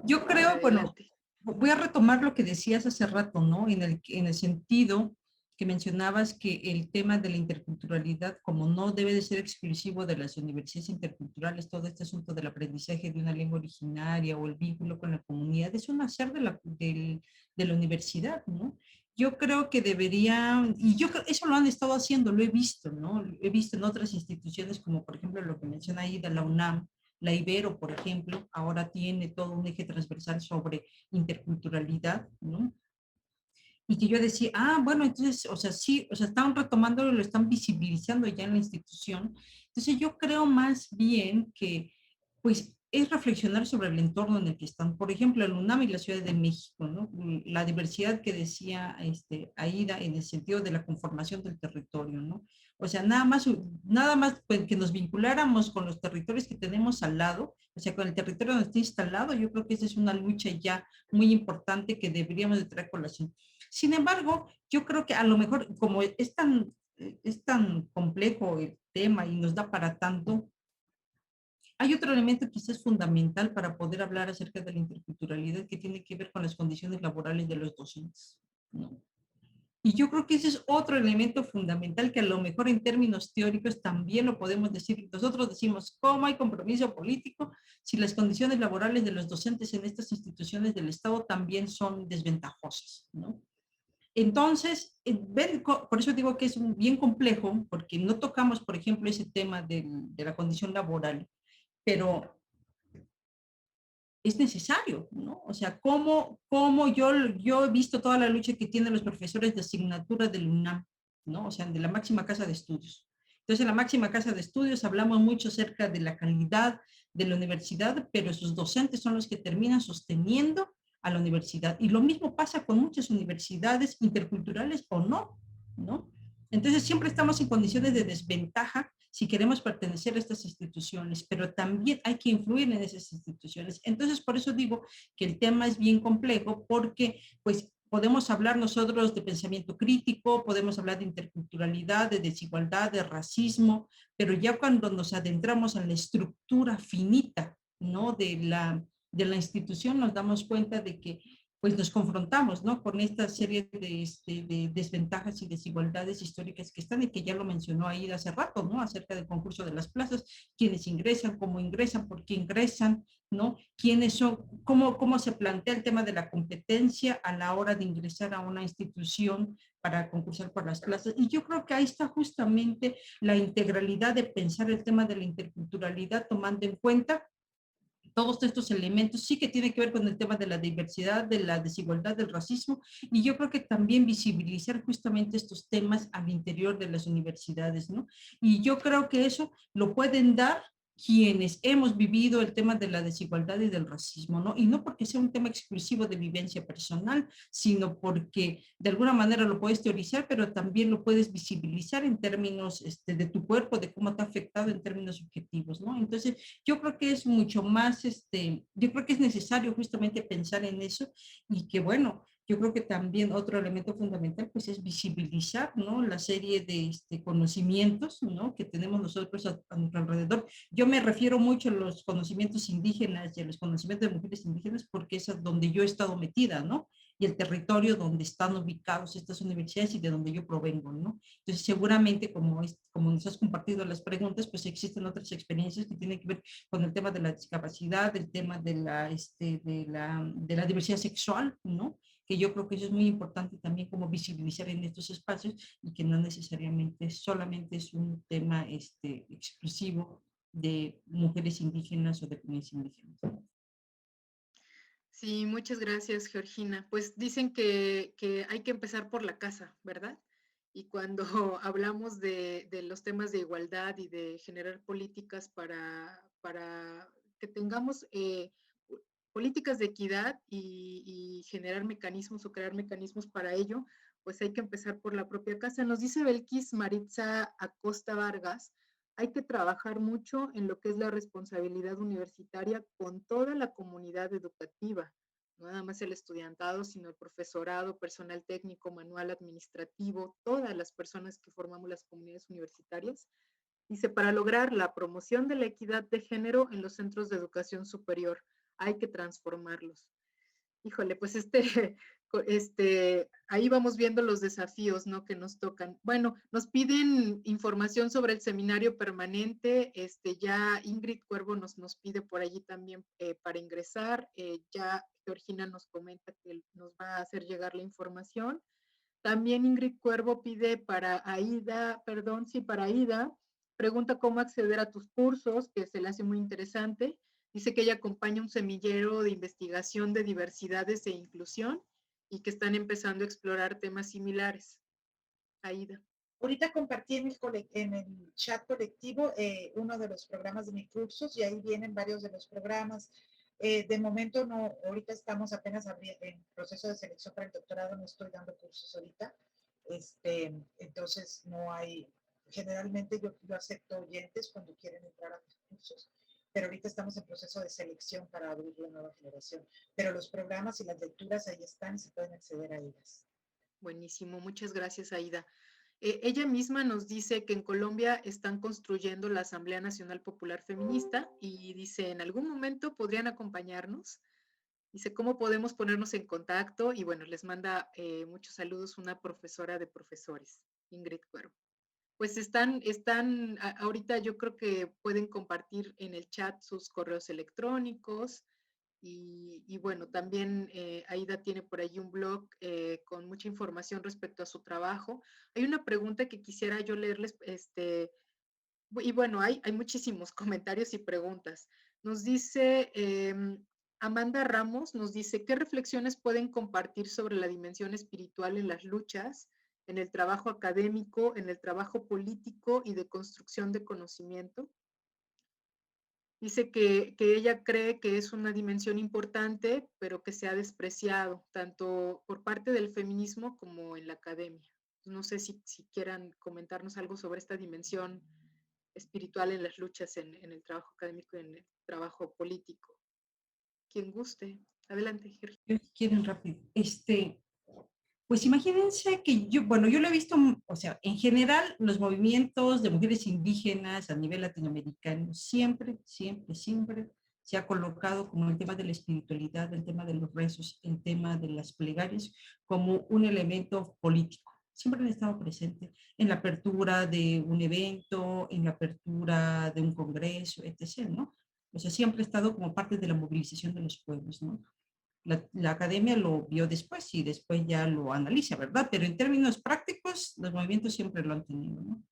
Yo creo, bueno, Adelante. voy a retomar lo que decías hace rato, ¿no? En el sentido que mencionabas que el tema de la interculturalidad, como no debe de ser exclusivo de las universidades interculturales, todo este asunto del aprendizaje de una lengua originaria o el vínculo con la comunidad, es un hacer de la universidad, ¿no? yo creo que deberían, y yo creo, eso lo han estado haciendo, lo he visto, ¿no? He visto en otras instituciones como por ejemplo lo que menciona ahí de la UNAM, la Ibero, por ejemplo, ahora tiene todo un eje transversal sobre interculturalidad, ¿no? Y que yo decía, ah, bueno, entonces, o sea, sí, o sea, están retomando, lo están visibilizando ya en la institución. Entonces yo creo más bien que, pues, es reflexionar sobre el entorno en el que están. Por ejemplo, el UNAM y la Ciudad de México, ¿no? La diversidad que decía Aida en el sentido de la conformación del territorio, ¿no? O sea, nada más pues, que nos vinculáramos con los territorios que tenemos al lado, o sea, con el territorio donde está instalado, yo creo que esa es una lucha ya muy importante que deberíamos de traer colación. Sin embargo, yo creo que a lo mejor, como es tan complejo el tema y nos da para tanto, hay otro elemento que es fundamental para poder hablar acerca de la interculturalidad que tiene que ver con las condiciones laborales de los docentes, ¿no? Y yo creo que ese es otro elemento fundamental que a lo mejor en términos teóricos también lo podemos decir. Nosotros decimos, ¿cómo hay compromiso político si las condiciones laborales de los docentes en estas instituciones del Estado también son desventajosas, ¿no? Entonces, por eso digo que es bien complejo, porque no tocamos, por ejemplo, ese tema de la condición laboral, pero es necesario, ¿no? O sea, cómo yo he visto toda la lucha que tienen los profesores de asignatura del UNAM, ¿no? O sea, de la máxima casa de estudios. Entonces, en la máxima casa de estudios hablamos mucho acerca de la calidad de la universidad, pero sus docentes son los que terminan sosteniendo a la universidad. Y lo mismo pasa con muchas universidades interculturales o no, ¿no? Entonces, siempre estamos en condiciones de desventaja si queremos pertenecer a estas instituciones, pero también hay que influir en esas instituciones. Entonces, por eso digo que el tema es bien complejo, porque pues podemos hablar nosotros de pensamiento crítico, podemos hablar de interculturalidad, de desigualdad, de racismo, pero ya cuando nos adentramos en la estructura finita, ¿no? de la institución, nos damos cuenta de que pues nos confrontamos, ¿no? Con esta serie de desventajas y desigualdades históricas que están y que ya lo mencionó ahí hace rato, ¿no? Acerca del concurso de las plazas, quiénes ingresan, cómo ingresan, por qué ingresan, ¿no? Quiénes son, cómo se plantea el tema de la competencia a la hora de ingresar a una institución para concursar por las plazas. Y yo creo que ahí está justamente la integralidad de pensar el tema de la interculturalidad, tomando en cuenta todos estos elementos, sí que tiene que ver con el tema de la diversidad, de la desigualdad, del racismo, y yo creo que también visibilizar justamente estos temas al interior de las universidades, ¿no? Y yo creo que eso lo pueden dar quienes hemos vivido el tema de la desigualdad y del racismo, ¿no? Y no porque sea un tema exclusivo de vivencia personal, sino porque de alguna manera lo puedes teorizar, pero también lo puedes visibilizar en términos de tu cuerpo, de cómo te ha afectado en términos subjetivos, ¿no? Entonces, yo creo que es mucho más, yo creo que es necesario justamente pensar en eso y que bueno, yo creo que también otro elemento fundamental pues es visibilizar, ¿no? La serie de conocimientos, ¿no? Que tenemos nosotros a nuestro alrededor. Yo me refiero mucho a los conocimientos indígenas y a los conocimientos de mujeres indígenas porque es donde yo he estado metida, ¿no? Y el territorio donde están ubicados estas universidades y de donde yo provengo, ¿no? Entonces, seguramente, como nos has compartido las preguntas, pues existen otras experiencias que tienen que ver con el tema de la discapacidad, el tema de la diversidad sexual, ¿no? Que yo creo que eso es muy importante también como visibilizar en estos espacios y que no necesariamente solamente es un tema exclusivo de mujeres indígenas o de comunidades indígenas. Sí, muchas gracias, Georgina. Pues dicen que hay que empezar por la casa, ¿verdad? Y cuando hablamos de los temas de igualdad y de generar políticas para que tengamos políticas de equidad y generar mecanismos o crear mecanismos para ello, pues hay que empezar por la propia casa. Nos dice Belkis Maritza Acosta Vargas, hay que trabajar mucho en lo que es la responsabilidad universitaria con toda la comunidad educativa, no nada más el estudiantado, sino el profesorado, personal técnico, manual administrativo, todas las personas que formamos las comunidades universitarias. Dice, para lograr la promoción de la equidad de género en los centros de educación superior, hay que transformarlos. Híjole, pues ahí vamos viendo los desafíos, ¿no? Que nos tocan. Bueno, nos piden información sobre el seminario permanente. Ya Ingrid Cuervo nos pide por allí también para ingresar. Ya Georgina nos comenta que nos va a hacer llegar la información. También Ingrid Cuervo pide para Aida, perdón, sí, para Aida, pregunta cómo acceder a tus cursos, que se le hace muy interesante. Dice que ella acompaña un semillero de investigación de diversidades e inclusión y que están empezando a explorar temas similares. Aida. Ahorita compartí en el chat colectivo uno de los programas de mis cursos y ahí vienen varios de los programas. De momento no, ahorita estamos apenas en proceso de selección para el doctorado, no estoy dando cursos ahorita. Entonces no hay, generalmente yo acepto oyentes cuando quieren entrar a mis cursos, pero ahorita estamos en proceso de selección para abrir la nueva generación. Pero los programas y las lecturas ahí están y se pueden acceder a ellas. Buenísimo, muchas gracias, Aida. Ella misma nos dice que en Colombia están construyendo la Asamblea Nacional Popular Feminista y dice, en algún momento podrían acompañarnos. Dice, ¿cómo podemos ponernos en contacto? Y bueno, les manda muchos saludos una profesora de profesores, Ingrid Cuervo. Pues ahorita yo creo que pueden compartir en el chat sus correos electrónicos, y bueno, también Aida tiene por ahí un blog con mucha información respecto a su trabajo. Hay una pregunta que quisiera yo leerles, y bueno, hay muchísimos comentarios y preguntas. Nos dice Amanda Ramos, nos dice, ¿qué reflexiones pueden compartir sobre la dimensión espiritual en las luchas, en el trabajo académico, en el trabajo político y de construcción de conocimiento? Dice que ella cree que es una dimensión importante, pero que se ha despreciado, tanto por parte del feminismo como en la academia. No sé si quieran comentarnos algo sobre esta dimensión espiritual en las luchas, en el trabajo académico y en el trabajo político. Quien guste. Adelante, Gir. Quieren rápido. Pues imagínense que bueno, yo lo he visto, o sea, en general, los movimientos de mujeres indígenas a nivel latinoamericano siempre, siempre, siempre se ha colocado como el tema de la espiritualidad, el tema de los rezos, el tema de las plegarias como un elemento político. Siempre han estado presentes en la apertura de un evento, en la apertura de un congreso, etc., ¿no? O sea, siempre ha estado como parte de la movilización de los pueblos, ¿no? La academia lo vio después y después ya lo analiza, ¿verdad? Pero en términos prácticos, los movimientos siempre lo han tenido, ¿no?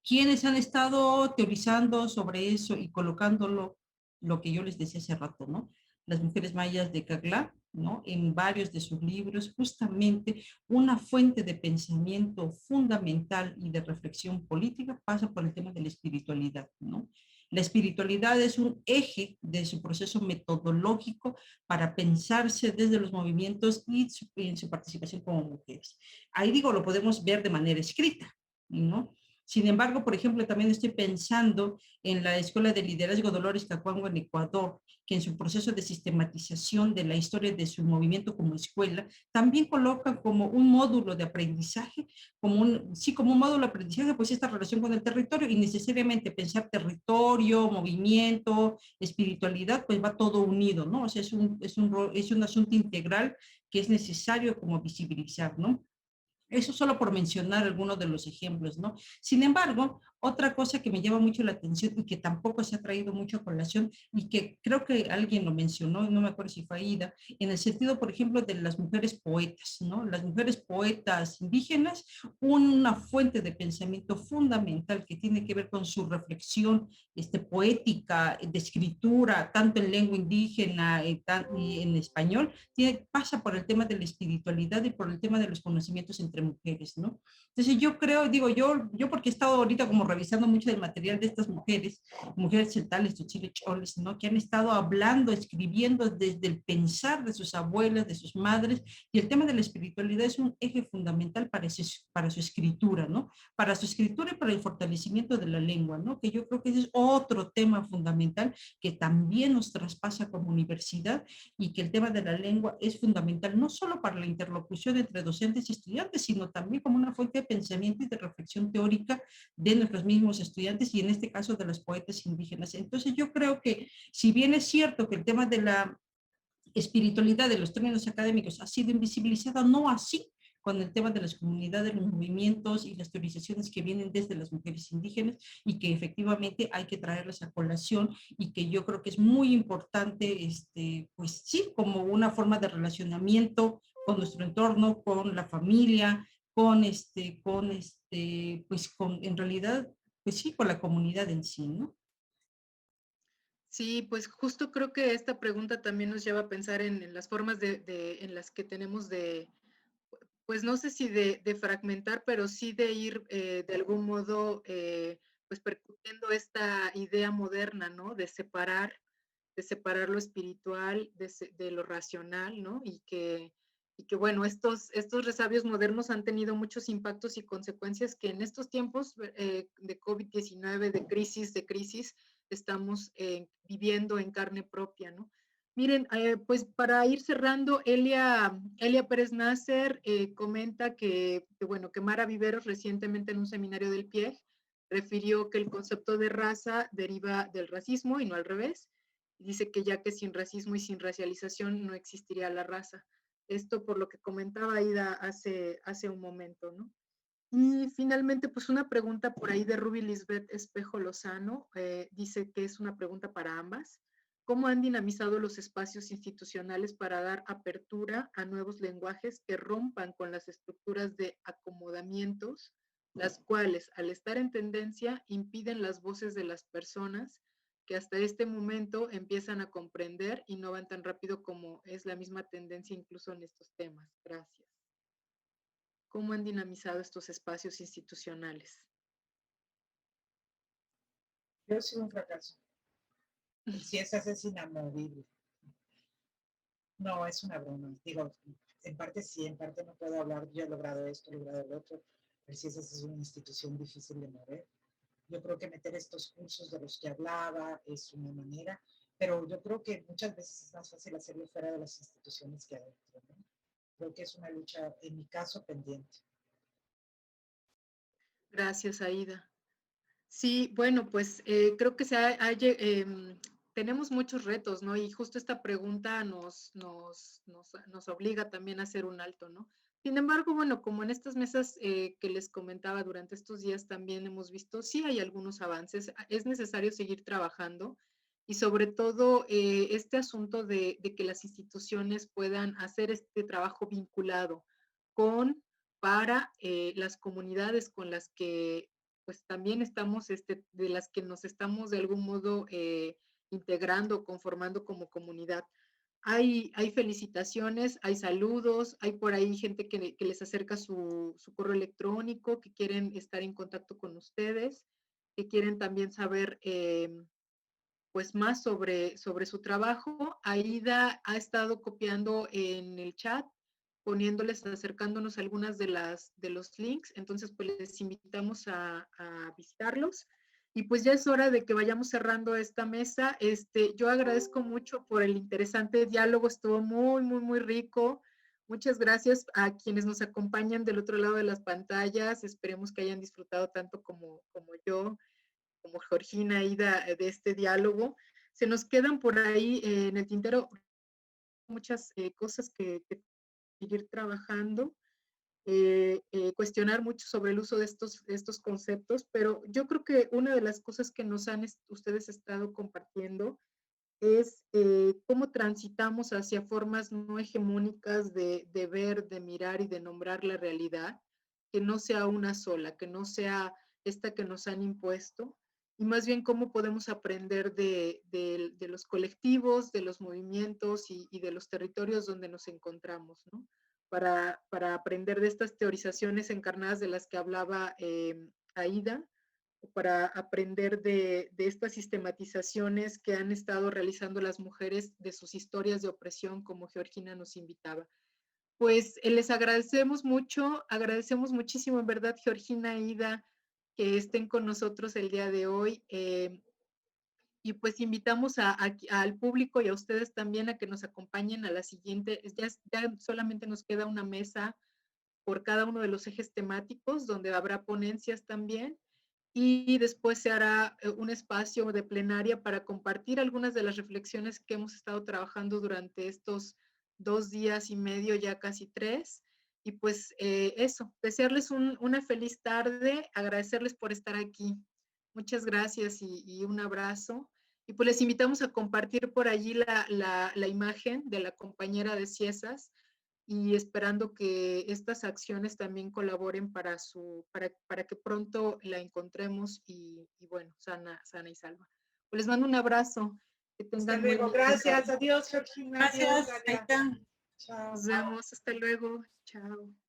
¿Quiénes han estado teorizando sobre eso y colocándolo, lo que yo les decía hace rato, ¿no? Las mujeres mayas de Caglá, ¿no? En varios de sus libros, justamente una fuente de pensamiento fundamental y de reflexión política pasa por el tema de la espiritualidad, ¿no? La espiritualidad es un eje de su proceso metodológico para pensarse desde los movimientos y en su participación como mujeres. Ahí digo, lo podemos ver de manera escrita, ¿no? Sin embargo, por ejemplo, también estoy pensando en la Escuela de Liderazgo Dolores Cacuango en Ecuador, que en su proceso de sistematización de la historia de su movimiento como escuela, también coloca como un módulo de aprendizaje, como un módulo de aprendizaje, pues esta relación con el territorio y necesariamente pensar territorio, movimiento, espiritualidad, pues va todo unido, ¿no? O sea, es un asunto integral que es necesario como visibilizar, ¿no? Eso solo por mencionar algunos de los ejemplos, ¿no? Sin embargo, otra cosa que me llama mucho la atención y que tampoco se ha traído mucho a colación y que creo que alguien lo mencionó, no me acuerdo si fue Aida, en el sentido, por ejemplo, de las mujeres poetas, ¿no? Las mujeres poetas indígenas, una fuente de pensamiento fundamental que tiene que ver con su reflexión poética, de escritura, tanto en lengua indígena y en español, pasa por el tema de la espiritualidad y por el tema de los conocimientos entre mujeres, ¿no? Entonces yo creo, digo, yo porque he estado ahorita como revisando mucho del material de estas mujeres celtales, tzotzil, choles, ¿no? Que han estado hablando, escribiendo desde el pensar de sus abuelas, de sus madres, y el tema de la espiritualidad es un eje fundamental para su escritura, ¿no? Para su escritura y para el fortalecimiento de la lengua, ¿no? Que yo creo que ese es otro tema fundamental que también nos traspasa como universidad y que el tema de la lengua es fundamental no solo para la interlocución entre docentes y estudiantes, sino también como una fuente de pensamiento y de reflexión teórica de nuestros mismos estudiantes y en este caso de los poetas indígenas. Entonces yo creo que si bien es cierto que el tema de la espiritualidad de los términos académicos ha sido invisibilizada, no así con el tema de las comunidades, los movimientos y las teorizaciones que vienen desde las mujeres indígenas y que efectivamente hay que traerlas a colación y que yo creo que es muy importante, pues sí, como una forma de relacionamiento con nuestro entorno, con la familia, pues en realidad, pues sí, con la comunidad en sí, ¿no? Sí, pues justo creo que esta pregunta también nos lleva a pensar en las formas en las que tenemos de, pues no sé si de fragmentar, pero sí de ir de algún modo, pues percutiendo esta idea moderna, ¿no? De separar lo espiritual de lo racional, ¿no? Y que bueno, estos resabios modernos han tenido muchos impactos y consecuencias que en estos tiempos de COVID-19, de crisis, estamos viviendo en carne propia, ¿no? Miren, pues para ir cerrando, Elia Pérez Nasser comenta bueno, que Mara Viveros recientemente en un seminario del PIEG refirió que el concepto de raza deriva del racismo y no al revés. Dice que ya que sin racismo y sin racialización no existiría la raza. Esto por lo que comentaba Aida hace un momento, ¿no? Y finalmente, pues una pregunta por ahí de Ruby Lisbeth Espejo Lozano, dice que es una pregunta para ambas. ¿Cómo han dinamizado los espacios institucionales para dar apertura a nuevos lenguajes que rompan con las estructuras de acomodamientos, las cuales, al estar en tendencia, impiden las voces de las personas que hasta este momento empiezan a comprender y no van tan rápido como es la misma tendencia incluso en estos temas? Gracias. ¿Cómo han dinamizado estos espacios institucionales? Yo he sido un fracaso. El CIESAS es inamovible. No, es una broma. Digo, en parte sí, en parte no puedo hablar. Yo he logrado esto, he logrado lo otro. El CIESAS es una institución difícil de mover. Yo creo que meter estos cursos de los que hablaba es una manera, pero yo creo que muchas veces es más fácil hacerlo fuera de las instituciones que adentro, ¿no? Creo que es una lucha, en mi caso, pendiente. Gracias, Aida. Sí, bueno, pues creo que tenemos muchos retos, ¿no? Y justo esta pregunta nos obliga también a hacer un alto, ¿no? Sin embargo, bueno, como en estas mesas que les comentaba durante estos días también hemos visto, sí hay algunos avances, es necesario seguir trabajando y sobre todo este asunto de que las instituciones puedan hacer este trabajo vinculado con, para las comunidades con las que pues también estamos, de las que nos estamos de algún modo integrando, conformando como comunidad. Hay felicitaciones, hay saludos, hay por ahí gente que les acerca su correo electrónico, que quieren estar en contacto con ustedes, que quieren también saber pues más sobre su trabajo. Aida ha estado copiando en el chat, poniéndoles, acercándonos algunas de los links, entonces pues les invitamos a visitarlos. Y pues ya es hora de que vayamos cerrando esta mesa. Yo agradezco mucho por el interesante diálogo, estuvo muy, muy, muy rico. Muchas gracias a quienes nos acompañan del otro lado de las pantallas. Esperemos que hayan disfrutado tanto como yo, como Georgina, Ida, de este diálogo. Se nos quedan por ahí en el tintero muchas cosas que seguir trabajando, cuestionar mucho sobre el uso de estos conceptos, pero yo creo que una de las cosas que nos han ustedes estado compartiendo es cómo transitamos hacia formas no hegemónicas de ver, de mirar y de nombrar la realidad, que no sea una sola, que no sea esta que nos han impuesto, y más bien cómo podemos aprender de los colectivos, de los movimientos y de los territorios donde nos encontramos, ¿no? Para aprender de estas teorizaciones encarnadas de las que hablaba Aida, para aprender de estas sistematizaciones que han estado realizando las mujeres de sus historias de opresión, como Georgina nos invitaba. Pues les agradecemos muchísimo, en verdad, Georgina e Ida, que estén con nosotros el día de hoy. Y pues invitamos al público y a ustedes también a que nos acompañen a la siguiente. Ya solamente nos queda una mesa por cada uno de los ejes temáticos, donde habrá ponencias también y después se hará un espacio de plenaria para compartir algunas de las reflexiones que hemos estado trabajando durante estos 2 días y medio, ya casi 3. Y pues eso, desearles una feliz tarde, agradecerles por estar aquí. Muchas gracias y un abrazo. Y pues les invitamos a compartir por allí la imagen de la compañera de Ciesas, y esperando que estas acciones también colaboren para que pronto la encontremos y bueno, sana y salva. Pues les mando un abrazo. Que Hasta tengan luego. buen día. Gracias. Adiós, Georgina. Adiós, Gracias, Dalia. Aita. Chao. Nos vemos. Hasta luego. Chao.